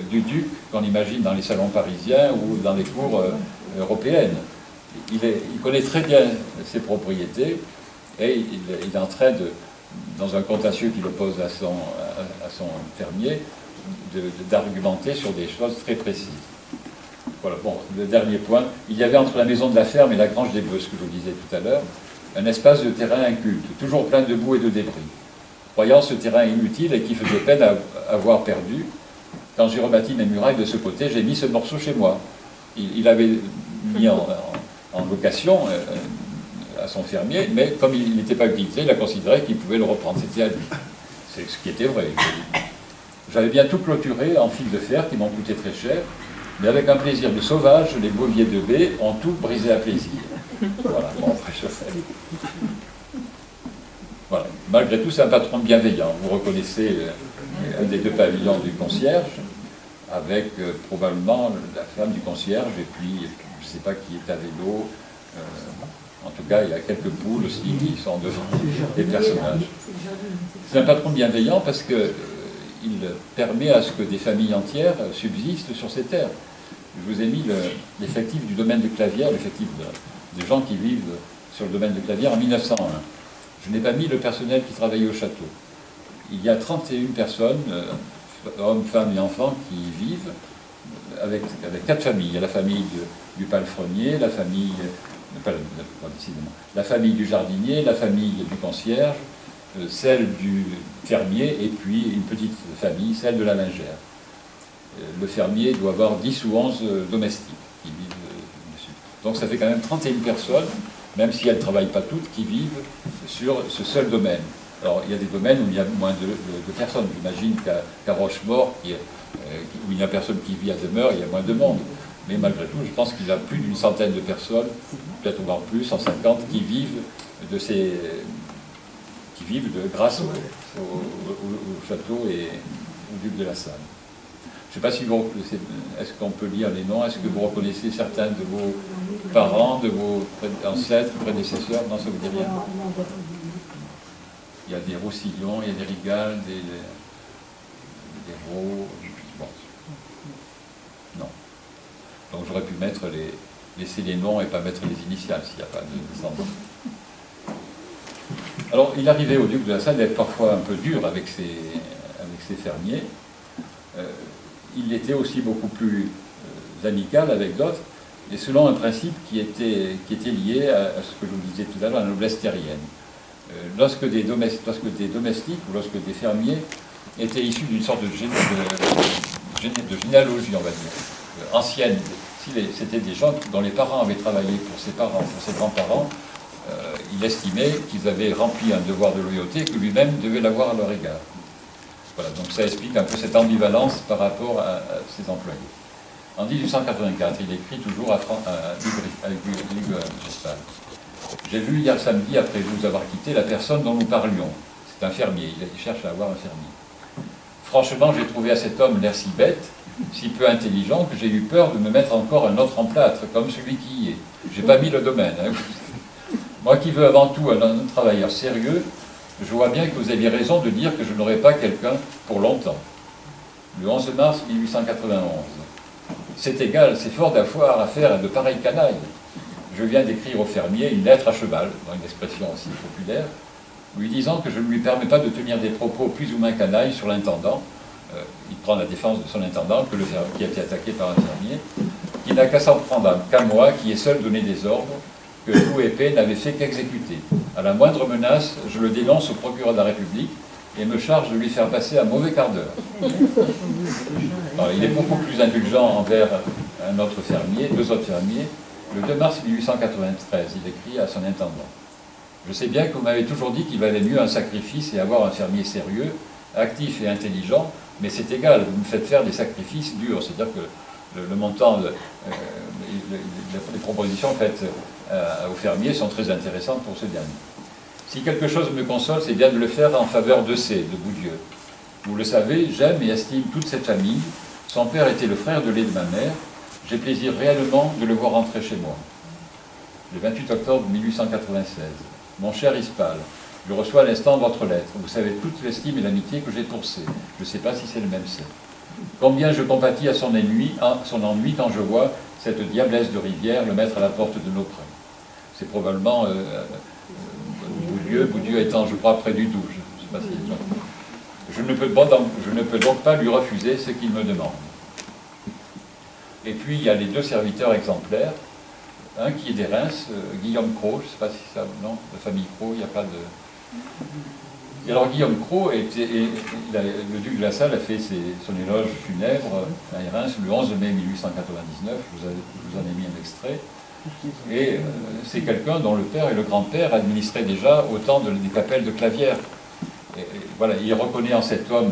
du duc qu'on imagine dans les salons parisiens ou dans les cours européennes. Il connaît très bien ses propriétés et il est en train dans un contentieux qu'il oppose à son fermier, d'argumenter sur des choses très précises. Voilà, bon, le dernier point, il y avait entre la maison de la ferme et la grange des bœufs, ce que je vous disais tout à l'heure, un espace de terrain inculte, toujours plein de boue et de débris. Croyant ce terrain inutile et qui faisait peine à avoir perdu, quand j'ai rebâti mes murailles de ce côté, j'ai mis ce morceau chez moi. Il avait mis en location à son fermier, mais comme il n'était pas utilisé, il a considéré qu'il pouvait le reprendre. C'était à lui. C'est ce qui était vrai. J'avais bien tout clôturé en fil de fer qui m'ont coûté très cher, mais avec un plaisir de sauvage, les boviers de B ont tout brisé à plaisir. Voilà, bon, après je fais. Voilà. Malgré tout, c'est un patron bienveillant. Vous reconnaissez un des deux pavillons du concierge, avec probablement la femme du concierge, et puis je ne sais pas qui est à vélo. En tout cas, il y a quelques poules aussi qui sont devant les personnages. C'est un patron bienveillant parce qu'il permet à ce que des familles entières subsistent sur ces terres. Je vous ai mis l'effectif du domaine de Clavières, l'effectif des gens qui vivent sur le domaine de Clavières en 1901. Je n'ai pas mis le personnel qui travaillait au château. Il y a 31 personnes, hommes, femmes et enfants, qui y vivent avec 4 familles. Il y a la famille du palefrenier, la famille du jardinier, la famille du concierge, celle du fermier et puis une petite famille, celle de la lingère. Le fermier doit avoir 10 ou 11 domestiques qui vivent dessus. Donc ça fait quand même 31 personnes, même si elles ne travaillent pas toutes, qui vivent sur ce seul domaine. Alors il y a des domaines où il y a moins de personnes. J'imagine qu'à Rochemort, où il n'y a personne qui vit à demeure, il y a moins de monde. Mais malgré tout, je pense qu'il y a plus d'une centaine de personnes, peut-être encore plus, 150, qui vivent grâce au château et au duc de la Salle. Je ne sais pas si est-ce qu'on peut lire les noms, est-ce que vous reconnaissez certains de vos parents, de vos ancêtres, prédécesseurs? Non, ça vous dit rien. Il y a des Roussillons, il y a des Rigal, des Raux. Bon. Non. Donc j'aurais pu laisser les noms et pas mettre les initiales s'il n'y a pas de descendants. Alors il arrivait au duc de la Salle d'être parfois un peu dur avec ses fermiers. Il était aussi beaucoup plus amical avec d'autres, et selon un principe qui était lié à ce que je vous disais tout à l'heure, la noblesse terrienne. Lorsque des domestiques ou lorsque des fermiers étaient issus d'une sorte de généalogie, on va dire, ancienne, si c'était des gens dont les parents avaient travaillé pour ses parents, pour ses grands-parents, il estimait qu'ils avaient rempli un devoir de loyauté et que lui-même devait l'avoir à leur égard. Voilà, donc ça explique un peu cette ambivalence par rapport à ses employés. En 1884, il écrit toujours à Hugues Rispal. J'ai vu hier samedi, après vous avoir quitté, la personne dont nous parlions. C'est un fermier, il cherche à avoir un fermier. Franchement, j'ai trouvé à cet homme l'air si bête, si peu intelligent, que j'ai eu peur de me mettre encore un autre emplâtre, comme celui qui y est. J'ai pas mis le domaine. Hein. Moi qui veux avant tout un travailleur sérieux, je vois bien que vous aviez raison de dire que je n'aurai pas quelqu'un pour longtemps. Le 11 mars 1891. C'est égal, c'est fort d'avoir affaire à de pareilles canailles. Je viens d'écrire au fermier une lettre à cheval, dans une expression aussi populaire, lui disant que je ne lui permets pas de tenir des propos plus ou moins canailles sur l'intendant. Il prend la défense de son intendant, qui a été attaqué par un fermier, qui n'a qu'à s'en prendre qu'à moi, qui ai seul donné des ordres, que tout épée n'avait fait qu'exécuter. À la moindre menace, je le dénonce au procureur de la République et me charge de lui faire passer un mauvais quart d'heure. Alors, il est beaucoup plus indulgent envers un autre fermier, deux autres fermiers. Le 2 mars 1893, il écrit à son intendant. Je sais bien que vous m'avez toujours dit qu'il valait mieux un sacrifice et avoir un fermier sérieux, actif et intelligent, mais c'est égal, vous me faites faire des sacrifices durs. C'est-à-dire que le montant, les propositions faites aux fermiers sont très intéressantes pour ce dernier. Si quelque chose me console, c'est bien de le faire en faveur de Boudieu. Vous le savez, j'aime et estime toute cette famille. Son père était le frère de lait de ma mère. J'ai plaisir réellement de le voir rentrer chez moi. Le 28 octobre 1896. Mon cher Rispal, je reçois à l'instant votre lettre. Vous savez toute l'estime et l'amitié que j'ai pour C. Je ne sais pas si c'est le même C. Combien je compatis à son ennui quand je vois cette diablesse de Rivière le mettre à la porte de nos prés. C'est probablement Boudieu étant, je crois, près du Doubs. Je ne sais pas si... je ne peux donc pas lui refuser ce qu'il me demande. Et puis, il y a les deux serviteurs exemplaires. Un qui est des Reims, Guillaume Cros, je ne sais pas si ça... Non, la famille Cros, il n'y a pas de... Et alors, Guillaume Cros, le duc de la Salle a fait son éloge funèbre à Reims le 11 mai 1899. Je vous en ai mis un extrait. Et c'est quelqu'un dont le père et le grand-père administraient déjà autant des capelles de Clavières. Et voilà, il reconnaît en cet homme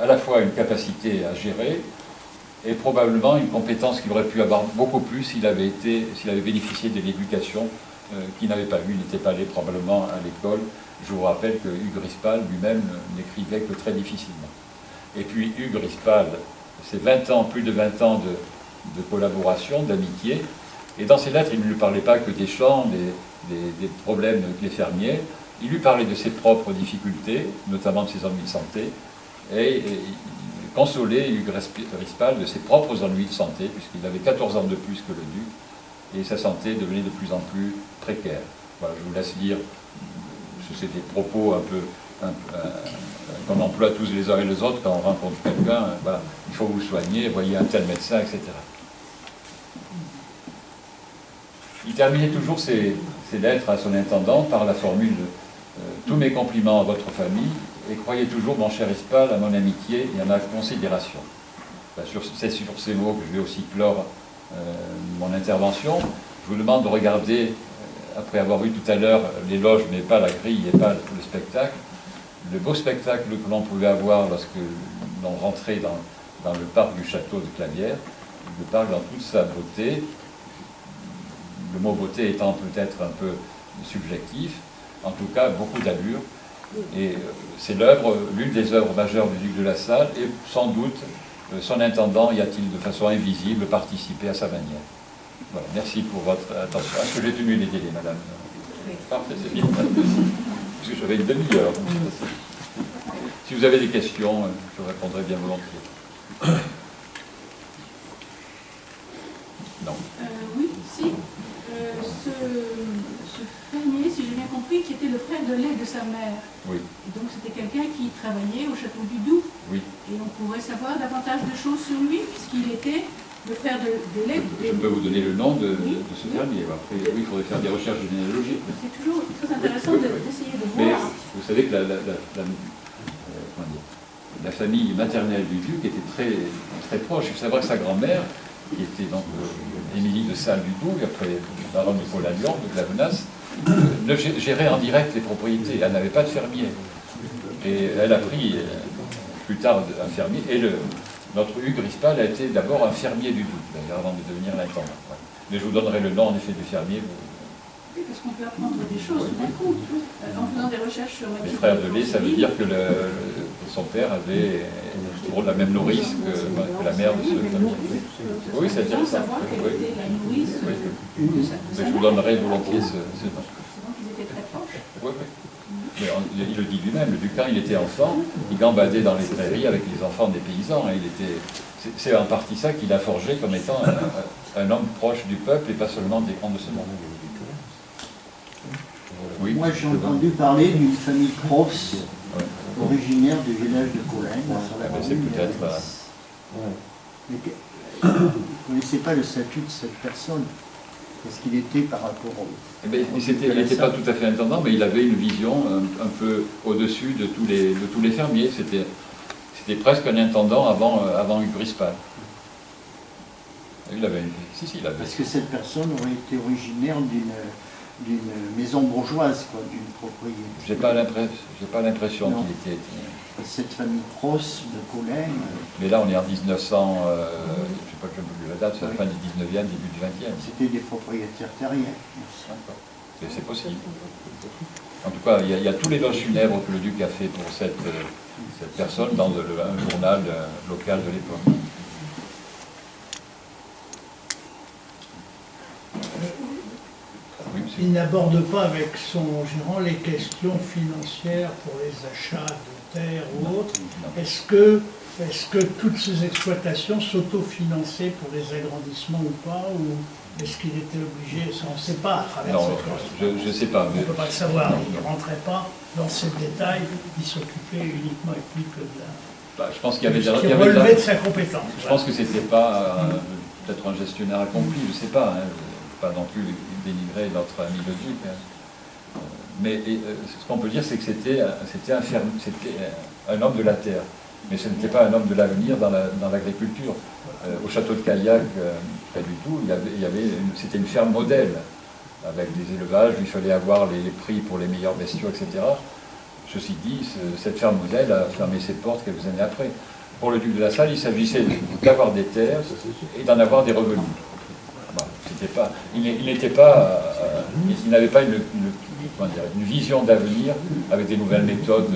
à la fois une capacité à gérer et probablement une compétence qu'il aurait pu avoir beaucoup plus s'il avait bénéficié de l'éducation qu'il n'avait pas eu, il n'était pas allé probablement à l'école. Je vous rappelle que Hugues Rispal lui-même n'écrivait que très difficilement. Et puis Hugues Rispal, c'est 20 ans, plus de 20 ans de collaboration, d'amitié. Et dans ses lettres, il ne lui parlait pas que des champs, des problèmes des fermiers. Il lui parlait de ses propres difficultés, notamment de ses ennuis de santé. Et il consolait Hugues Rispal de ses propres ennuis de santé, puisqu'il avait 14 ans de plus que le duc, et sa santé devenait de plus en plus précaire. Voilà, je vous laisse lire. C'est des propos un peu qu'on emploie tous les uns et les autres quand on rencontre quelqu'un. Voilà, il faut vous soigner, voyez un tel médecin, etc. Il terminait toujours ses lettres à son intendant par la formule tous mes compliments à votre famille et croyez toujours, mon cher Rispal, à mon amitié et à ma considération. C'est sur ces mots que je vais aussi clore mon intervention. Je vous demande de regarder, après avoir vu tout à l'heure l'éloge, mais pas la grille et pas le spectacle, le beau spectacle que l'on pouvait avoir lorsque l'on rentrait dans le parc du château de Clavières, le parc dans toute sa beauté, le mot beauté étant peut-être un peu subjectif, en tout cas beaucoup d'allure. Et c'est l'une des œuvres majeures du duc de la Salle, et sans doute son intendant y a-t-il de façon invisible participé à sa manière. Voilà, merci pour votre attention. Est-ce que j'ai tenu les délais, madame? Parfait, c'est bien. Parce que j'avais une demi-heure. Si vous avez des questions, je répondrai bien volontiers. Non. Oui, si. Ce fermier, si j'ai bien compris, qui était le frère de lait de sa mère. Oui. Et donc c'était quelqu'un qui travaillait au château du Doubs. Oui. Et on pourrait savoir davantage de choses sur lui, puisqu'il était le frère de lait. Je peux vous donner le nom de ce fermier. Après, oui, il faudrait faire des recherches généalogiques. C'est toujours très intéressant d'essayer de Mais voir. vous savez que la famille maternelle du duc était très, très proche. Il faut savoir que sa grand-mère, qui était donc Émilie de Salles du Doubs, après baronne de Paul-Alliance, de Glavenas, ne gérait en direct les propriétés. Elle n'avait pas de fermier. Et elle a pris plus tard un fermier. Et notre Hugues Rispal a été d'abord un fermier du Doubs, d'ailleurs, avant de devenir l'intendant. Mais je vous donnerai le nom en effet du fermier. Oui, parce qu'on peut apprendre des choses tout d'un coup, en faisant des recherches sur Les frères de lait, ça veut dire que son père avait toujours la même nourrice que la mère de ce fermier. Oui, c'est intéressant. savoir quelle était la nourrice Oui. de sa Mais je vous mère. donnerai volontiers ce nom. Donc ils étaient très proches. Oui, oui. Mais il le dit lui-même, le duc, quand il était enfant, il gambadait dans les prairies avec les enfants des paysans. Et c'est en partie ça qu'il a forgé comme étant un homme proche du peuple et pas seulement des grands de ce monde. Oui, moi, j'ai entendu parler d'une famille Cross, ouais. originaire du village de Colaine, sur la C'est commune peut-être... Mais vous ne connaissez pas le statut de cette personne, parce qu'il était par rapport au... Eh bien, il n'était pas tout à fait intendant, mais il avait une vision un peu au-dessus de tous les fermiers. C'était presque un intendant avant Hugues Rispal. Il avait il avait. Parce que cette personne aurait été originaire d'une maison bourgeoise, quoi, d'une propriété. J'ai pas l'impression qu'il était... Cette famille Cross de Colaine... Mais là, on est en 1900, je ne sais pas que la date, c'est la fin du 19e, début du 20e. C'était des propriétaires terriens. C'est possible. En tout cas, il y a tous les loges funèbres que le duc a fait pour cette personne dans un journal local de l'époque. Il n'aborde pas avec son gérant les questions financières pour les achats de terres ou autres. Est-ce que toutes ces exploitations s'autofinançaient pour les agrandissements ou pas, ou est-ce qu'il était obligé, ça on ne sait pas à travers Non, cette je ne sais pas. on ne peut pas le savoir, il ne rentrait pas dans ces détails, il s'occupait uniquement et plus que de Je pense qu'il y avait ce qui relevait de sa compétence. Je pense que c'était pas peut-être un gestionnaire accompli, je ne sais pas. Pas non plus dénigrer notre ami le duc. Mais ce qu'on peut dire, c'est que c'était un homme de la terre. Mais ce n'était pas un homme de l'avenir dans l'agriculture. Au château de Caillac, près du tout, c'était une ferme modèle, avec des élevages, où il fallait avoir les prix pour les meilleurs bestiaux, etc. Ceci dit, cette ferme modèle a fermé ses portes quelques années après. Pour le duc de La Salle, il s'agissait d'avoir des terres et d'en avoir des revenus. Il n'avait pas une vision d'avenir avec des nouvelles méthodes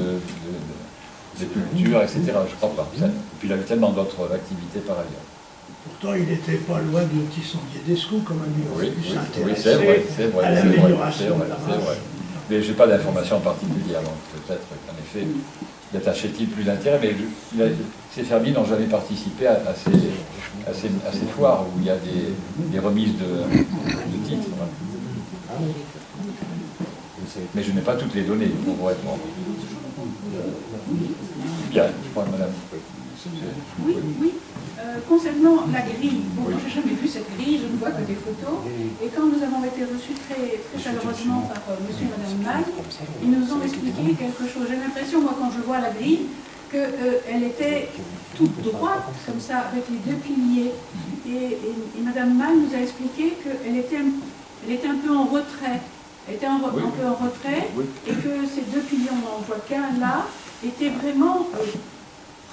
de culture, etc. Je crois pas. Et puis il avait tellement d'autres activités par ailleurs. Pourtant, il n'était pas loin de Tissandier d'Escoux, comme un Oui, s'intéresser c'est vrai, à l'amélioration de la c'est vrai. Mais je n'ai pas d'informations particulières, donc peut-être qu'en effet, il attachait-il plus d'intérêt, mais ces fermiers n'ont jamais participé à ces foires où il y a des remises de titres. Mais je n'ai pas toutes les données pour vous répondre. Bien, je crois, madame. Oui. Concernant la grille, bon, moi j'ai jamais vu cette grille, je ne vois que des photos. Et quand nous avons été reçus très chaleureusement par monsieur et madame Magne, ils nous ont expliqué quelque chose. J'ai l'impression, moi, quand je vois la grille, qu'elle était toute droite, comme ça, avec les deux piliers. Et madame Magne nous a expliqué qu'elle était un peu en retrait. Elle était un peu en retrait, et que ces deux piliers, on n'en voit qu'un là, étaient vraiment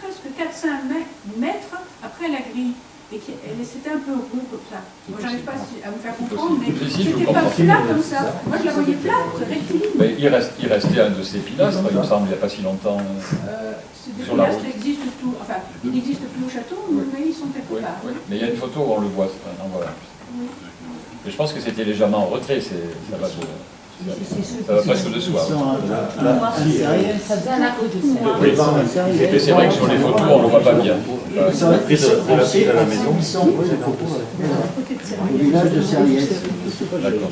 presque 4-5 mètres après la grille. Et c'était un peu rond comme ça. Moi, j'arrive pas à vous faire comprendre, mais c'était pas plat comme ça. Moi, je la voyais plate, rectiligne. Mais il restait un de ces pilastres, il me semble, il n'y a pas si longtemps. Ces pilastres existent tout. Enfin, ils n'existent plus au château, mais ils sont quelque part. Oui. Mais il y a une photo où on le voit. Non, voilà. Mais je pense que c'était légèrement en retrait, ça va de Ça va presque de soi. Ils sont à Sarrières. Ça faisait un arbre de serre. Oui, mais c'est vrai que sur les photos, on ne le voit pas bien. Ils sont au village de Sarrières. D'accord.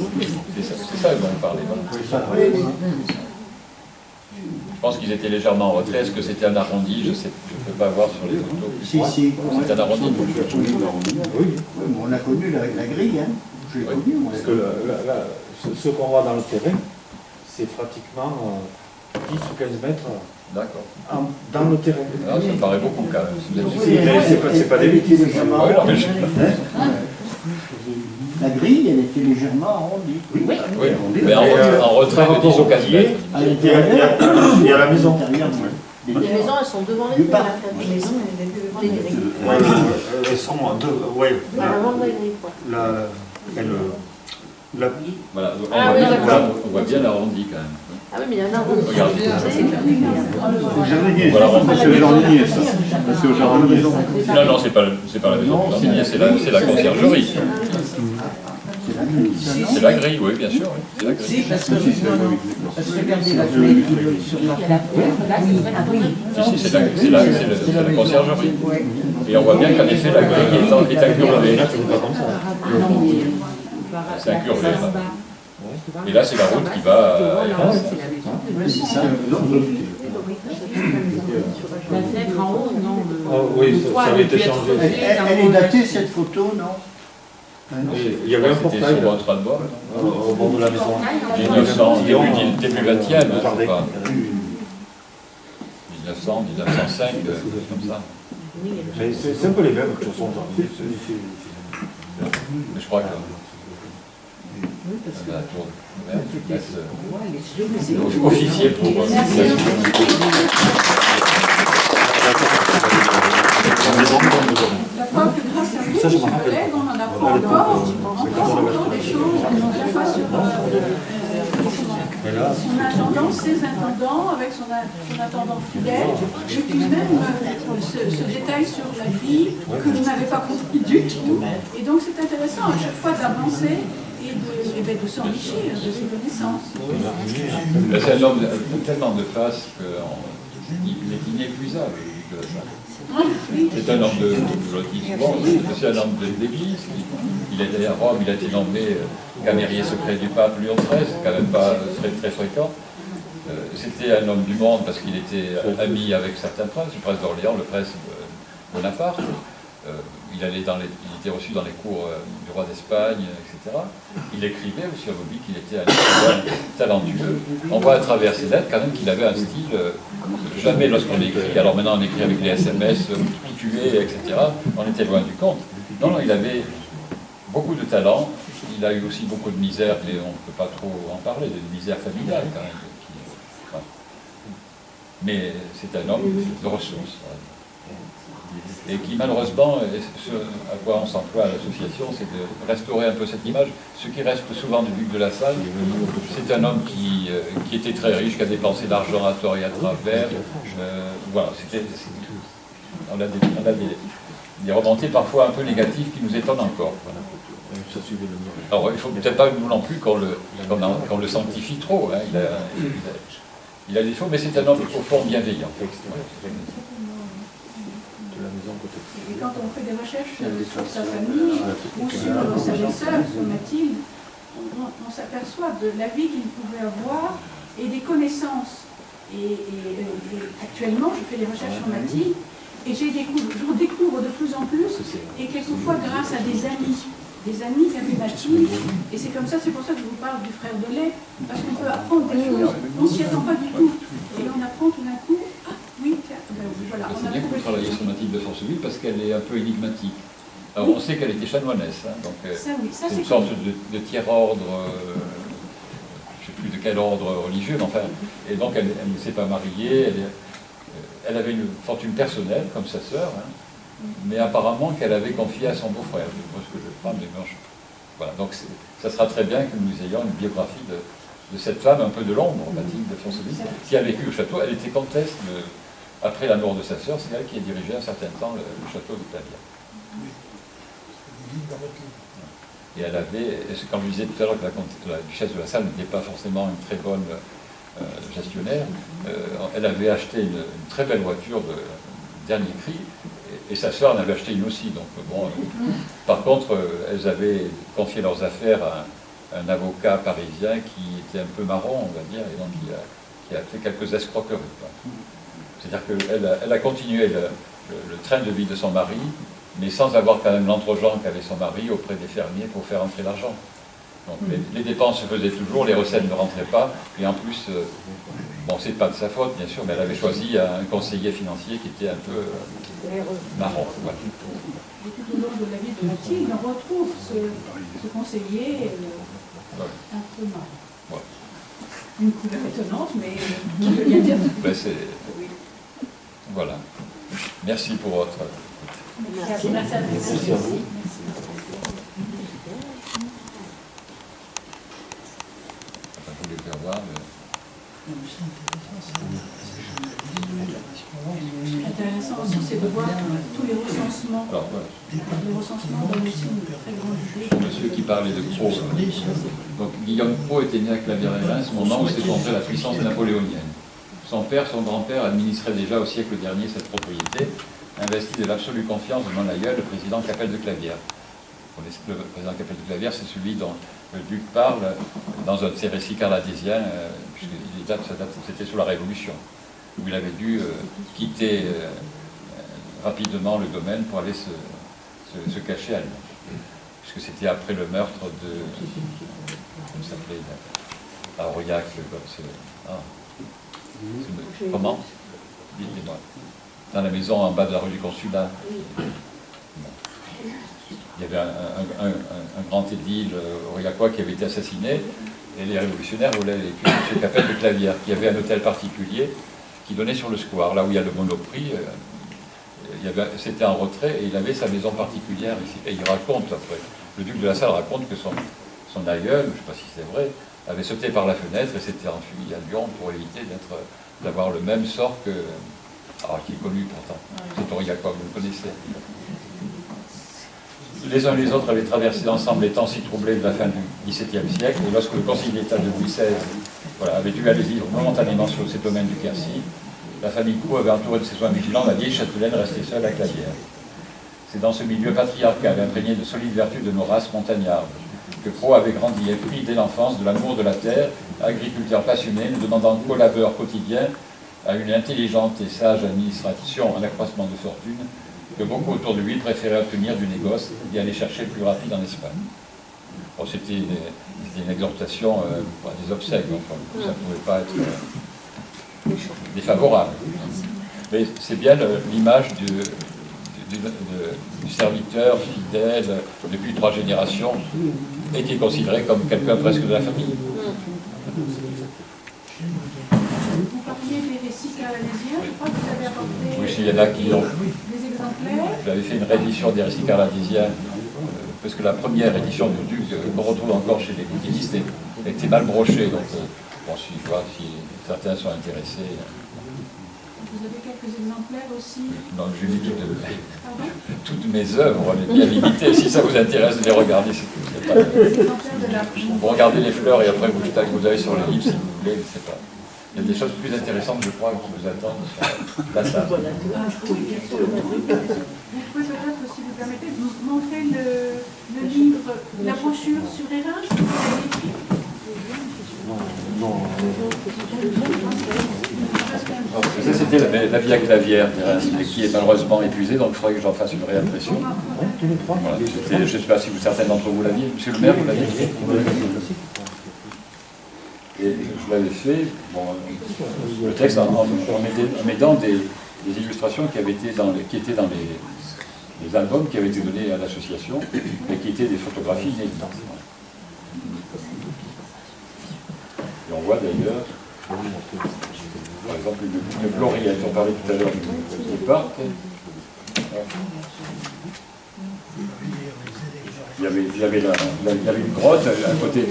C'est ça dont on parlait. Non, je pense qu'ils étaient légèrement en retrait. Est-ce que c'était un arrondi? Je ne peux pas voir sur les photos. Si. C'est un arrondi. Oui, on a connu la grille, hein. J'ai connu, moi. Parce que ce qu'on voit dans le terrain, c'est pratiquement 10 ou 15 mètres D'accord. dans le terrain. Ah, ça me paraît beaucoup quand même. C'est pas des bêtises. Ouais, non, mais La grille, elle était légèrement arrondie. oui, mais en retrait de 10 ou 15 mètres. À l'intérieur, Il y a la maison. Les maisons, elles sont devant les parc. Les maisons, les grilles. Elles sont ouais, À l'avant de la grille, quoi. Voilà, Ah oui, d'accord. on voit bien l'arrondi quand même. Ah oui, mais il y en a un rond. Regardez. C'est Voilà. c'est au jardinier, ça. C'est au jardinier. Non, c'est pas la maison du jardinier, c'est la conciergerie. C'est la grille, oui, bien sûr. Oui. C'est la grille. Parce que regardez la fenêtre sur la Si, c'est la conciergerie. Et on voit bien qu'en effet, la grille est incurvée. C'est incurvé, là. Et là, c'est la route qui va à La fenêtre en haut, non. Oui, ça avait été changé. Elle est datée, cette photo, non? Il y avait un C'était portail sur votre de bois. au bord de la maison. 1900, début 20e, c'est pas 1900, 1905, comme ça. Mais c'est un peu les mêmes, de toute façon. Mais je crois que la tour de officier pour La preuve que grâce à vous, chers collègues, on en apprend encore des choses, à la fois sur son intendant, ses intendants, avec son intendant fidèle, et puis même ce détail sur la grille que vous n'avez pas compris du tout. Et donc c'est intéressant à chaque fois d'avancer et de s'enrichir de ses connaissances. c'est un homme tellement de face qu'il est inépuisable. C'est un homme c'est un homme d'église. Il est allé à Rome, il a été nommé camérier secret du pape Léon XIII, c'est quand même pas très fréquent. C'était un homme du monde parce qu'il était ami avec certains princes, le prince d'Orléans, le prince Bonaparte. Il était reçu dans les cours du roi d'Espagne, etc. Il écrivait aussi, on dit qu'il était un écrivain talentueux. On voit à travers ses lettres quand même qu'il avait un style, jamais lorsqu'on écrit, alors maintenant on écrit avec les SMS, tuer, etc. On était loin du compte. Non, il avait beaucoup de talent. Il a eu aussi beaucoup de misère, mais on ne peut pas trop en parler, de misère familiale quand même. Voilà. Mais c'est un homme de ressources. Et qui malheureusement, ce à quoi on s'emploie à l'association, c'est de restaurer un peu cette image. Ce qui reste souvent du Duc de La Salle, c'est un homme qui était très riche, qui a dépensé de l'argent à tort et à travers. Voilà, on a des remontées parfois un peu négatives qui nous étonnent encore. Voilà. Alors il ne faut peut-être pas nous non plus qu'on le sanctifie trop. Hein. Il a des défauts, mais c'est un homme au fond bienveillant. Et quand on fait des recherches sur sa famille ou sur sa belle-sœur, sur Mathilde, on s'aperçoit de la vie qu'il pouvait avoir et des connaissances. Et actuellement, je fais des recherches sur Mathilde et j'en découvre de plus en plus, et quelquefois grâce à des amis qui avaient Mathilde. Et c'est comme ça, c'est pour ça que je vous parle du frère de lait, parce qu'on peut apprendre des choses, on ne s'y attend pas du tout. Et on apprend tout d'un coup, ah oui, tiens, voilà. C'est bien que vous travaillez sur Mathilde de Forceville parce qu'elle est un peu énigmatique. Alors on sait qu'elle était chanoinesse, hein, donc c'est une sorte de tiers-ordre, je ne sais plus de quel ordre religieux, mais enfin, et donc elle ne s'est pas mariée, elle avait une fortune personnelle, comme sa sœur, hein, mais apparemment qu'elle avait confié à son beau-frère, moi ce que je crois, mais bon, voilà, donc ça sera très bien que nous ayons une biographie de cette femme un peu de l'ombre, Mathilde de Forceville, qui a vécu au château. Elle était comtesse après la mort de sa sœur, c'est elle qui a dirigé un certain temps le château de Clavière. Et elle avait, quand je disais tout à l'heure que la duchesse de La Salle n'était pas forcément une très bonne gestionnaire, elle avait acheté une très belle voiture de dernier cri, et sa sœur en avait acheté une aussi. Donc, bon, par contre, elles avaient confié leurs affaires à un avocat parisien qui était un peu marrant, on va dire, et donc qui a fait quelques escroqueries. C'est-à-dire qu'elle a continué le train de vie de son mari, mais sans avoir quand même l'entre-gens qu'avait son mari auprès des fermiers pour faire entrer l'argent. Donc les dépenses se faisaient toujours, les recettes ne rentraient pas, et en plus, bon, c'est pas de sa faute bien sûr, mais elle avait choisi un conseiller financier qui était un peu marrant. Voilà. Et tout au long de la vie de Mathilde, on retrouve ce conseiller un peu marrant. Voilà. Une couleur étonnante, mais qui veut bien dire. Ben, voilà. Merci pour votre... Merci à vous. Merci à vous. Je voulais faire voir, Ce qui est intéressant aussi, c'est de voir tous les recensements. alors, voilà. Les recensements donnent aussi une très grande idée. Monsieur qui parlait de Cros. Donc Guillaume Cros était né à Clavière-et-Reims, au moment où s'est montrée la puissance napoléonienne. Son père, son grand-père administraient déjà au siècle dernier cette propriété, investie de l'absolue confiance de mon aïeul, le président Capelle de Clavière. Le président Capelle de Clavière, c'est celui dont le duc parle dans un de ses récits carlatésiens, puisque c'était sous la Révolution, où il avait dû quitter rapidement le domaine pour aller se cacher à Lyon. Puisque c'était après le meurtre de... Comment ça s'appelait à Aurillac, comment? Dites-moi. Dans la maison en bas de la rue du Consulat. Il y avait un grand édile aurillacois qui avait été assassiné, et les révolutionnaires voulaient les tuer. M. Capelle de Clavière, qui avait un hôtel particulier qui donnait sur le square, là où il y a le Monoprix. C'était en retrait, et il avait sa maison particulière ici. Et il raconte, après, le duc de La Salle raconte que son aïeul, je ne sais pas si c'est vrai, avait sauté par la fenêtre et s'était enfui à Lyon pour éviter d'avoir le même sort que... Alors, qui est connu pourtant, c'est Aurillacois, vous le connaissez. Les uns et les autres avaient traversé ensemble les temps si troublés de la fin du XVIIe siècle, et lorsque le Conseil d'État de Louis XVI avait dû aller vivre momentanément sur ces domaines du Quercy, la famille Cros avait entouré de ses soins vigilants la vieille châtelaine restée seule à Clavière. C'est dans ce milieu patriarcal imprégné de solides vertus de nos races montagnardes que Cros avait grandi et pris dès l'enfance de l'amour de la terre, agriculteur passionné, ne demandant qu'au labeur quotidien, à une intelligente et sage administration à l'accroissement de fortune, que beaucoup autour de lui préféraient obtenir du négoce et aller chercher le plus rapide en Espagne. Bon, c'était une exhortation, des obsèques, enfin, ça ne pouvait pas être défavorable. Mais c'est bien l'image du serviteur fidèle depuis 3 générations et qui est considéré comme quelqu'un presque de la famille. Vous parliez des récits carlatésiens, je crois que vous avez apporté Oui, il y en a qui ont... des exemplaires. J'avais fait une réédition des récits carlatésiens, parce que la première édition du Duc, qu'on retrouve encore chez les bouquinistes, était mal brochée. Donc, bon, si certains sont intéressés. Vous avez quelques exemplaires aussi. Non, je limite toutes mes œuvres, on est bien limitées. Si ça vous intéresse de les regarder, c'est pas... Vous regardez les fleurs et après vous jetez vous avez sur le livre si vous voulez, c'est pas... Il y a des choses plus intéressantes, je crois, qui vous attendent sur la salle. Vous pouvez peut-être, si vous permettez, nous montrer le livre, la brochure sur Hérin, que vous avez écrit. Non. Ça, c'était la vie à Clavière, qui est malheureusement épuisée, donc il faudrait que j'en fasse une réimpression. Voilà, je ne sais pas si certains d'entre vous l'aviez. Monsieur le maire, vous l'aviez fait? Et je l'avais fait, bon, le texte en mettant des illustrations qui étaient dans les albums qui avaient été donnés à l'association et qui étaient des photographies inédites. Et on voit d'ailleurs, par exemple, une gloriette, on parlait tout à l'heure du parc. Il y avait une grotte à côté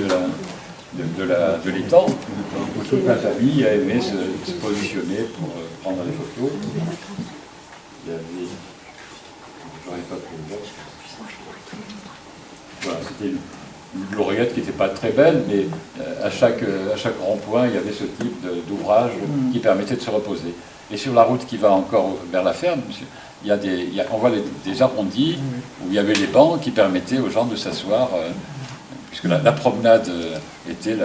de l'étang, où toute la famille a aimé se positionner pour prendre des photos. Il y avait... J'aurais pas pu le voir. Voilà, c'était une gloriette qui n'était pas très belle, mais à chaque rond-point, il y avait ce type d'ouvrage qui permettait de se reposer. Et sur la route qui va encore vers la ferme, on voit des arrondis où il y avait les bancs qui permettaient aux gens de s'asseoir, puisque la promenade était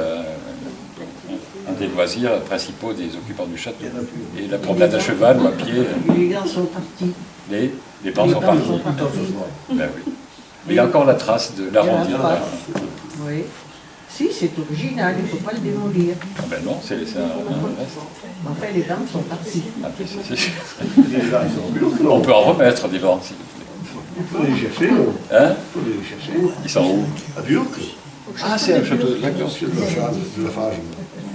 un des loisirs principaux des occupants du château. Et la promenade à cheval ou à pied. Les gars sont partis. Les bancs sont partis. Ben oui. Mais il y a encore la trace de l'arrondi. Oui. Si, c'est original, il ne faut pas le démolir. Ah ben non, c'est un reste. Enfin, les bancs sont partis. Ah, on peut en remettre des bancs, s'il vous plaît. Il faut les chercher, Hein? il faut les chercher. Ils sont où? À Burc. Ah, c'est un château, d'accord. De la Fage.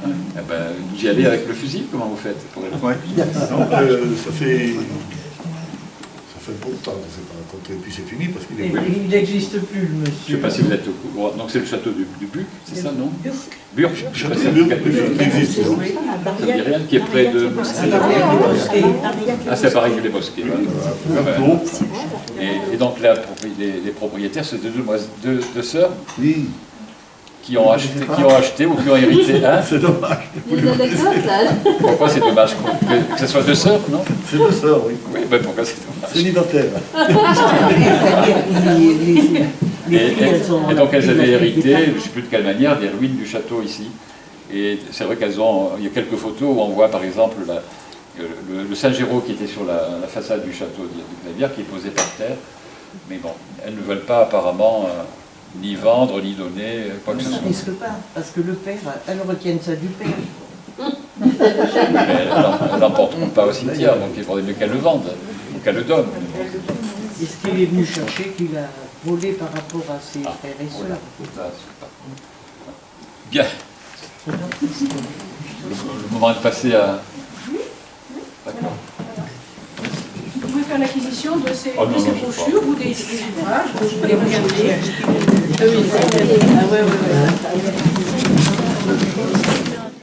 Eh ben, vous y allez avec le fusil? Comment vous faites pour aller? Ça fait un bon temps que c'est pas rencontré, puis c'est fini parce qu'il est... Il n'existe plus, le monsieur. Je ne sais pas si vous êtes au courant. Donc c'est le château du Buc, c'est ça, non? Burc. Le château de Burc, il existe. Ça ne dit rien, qui est près de... Ah, c'est pareil que les Bosquets. Voilà. Et donc là, les propriétaires, c'est deux sœurs Oui. qui ont acheté ou qui ont hérité. Hein? C'est dommage. Il y a une anecdote là. Pourquoi c'est dommage que ce soit deux sœurs, non? C'est deux sœurs, oui. Oui, ben pourquoi c'est dommage? Célibataire. Et donc elles avaient hérité, je ne sais plus de quelle manière, des ruines du château ici. Et c'est vrai il y a quelques photos où on voit par exemple le Saint-Géraud qui était sur la façade du château de Clavière, qui est posé par terre. Mais bon, elles ne veulent pas apparemment ni vendre, ni donner, quoi que ce soit. Ça ne risque pas, parce que le père, elles retiennent ça du père. Mais elles n'emporteront pas au cimetière, donc il faudrait mieux qu'elles le vendent, ou qu'elles le donnent. Est-ce qu'il est venu chercher qu'il a volé par rapport à ses frères et sœurs? Bien. Le moment est passé à... D'accord. Vous pouvez faire l'acquisition de ces Oh, non, non, je sais brochures ou des ouvrages, vous pouvez les regarder. Ah oui, ah ouais.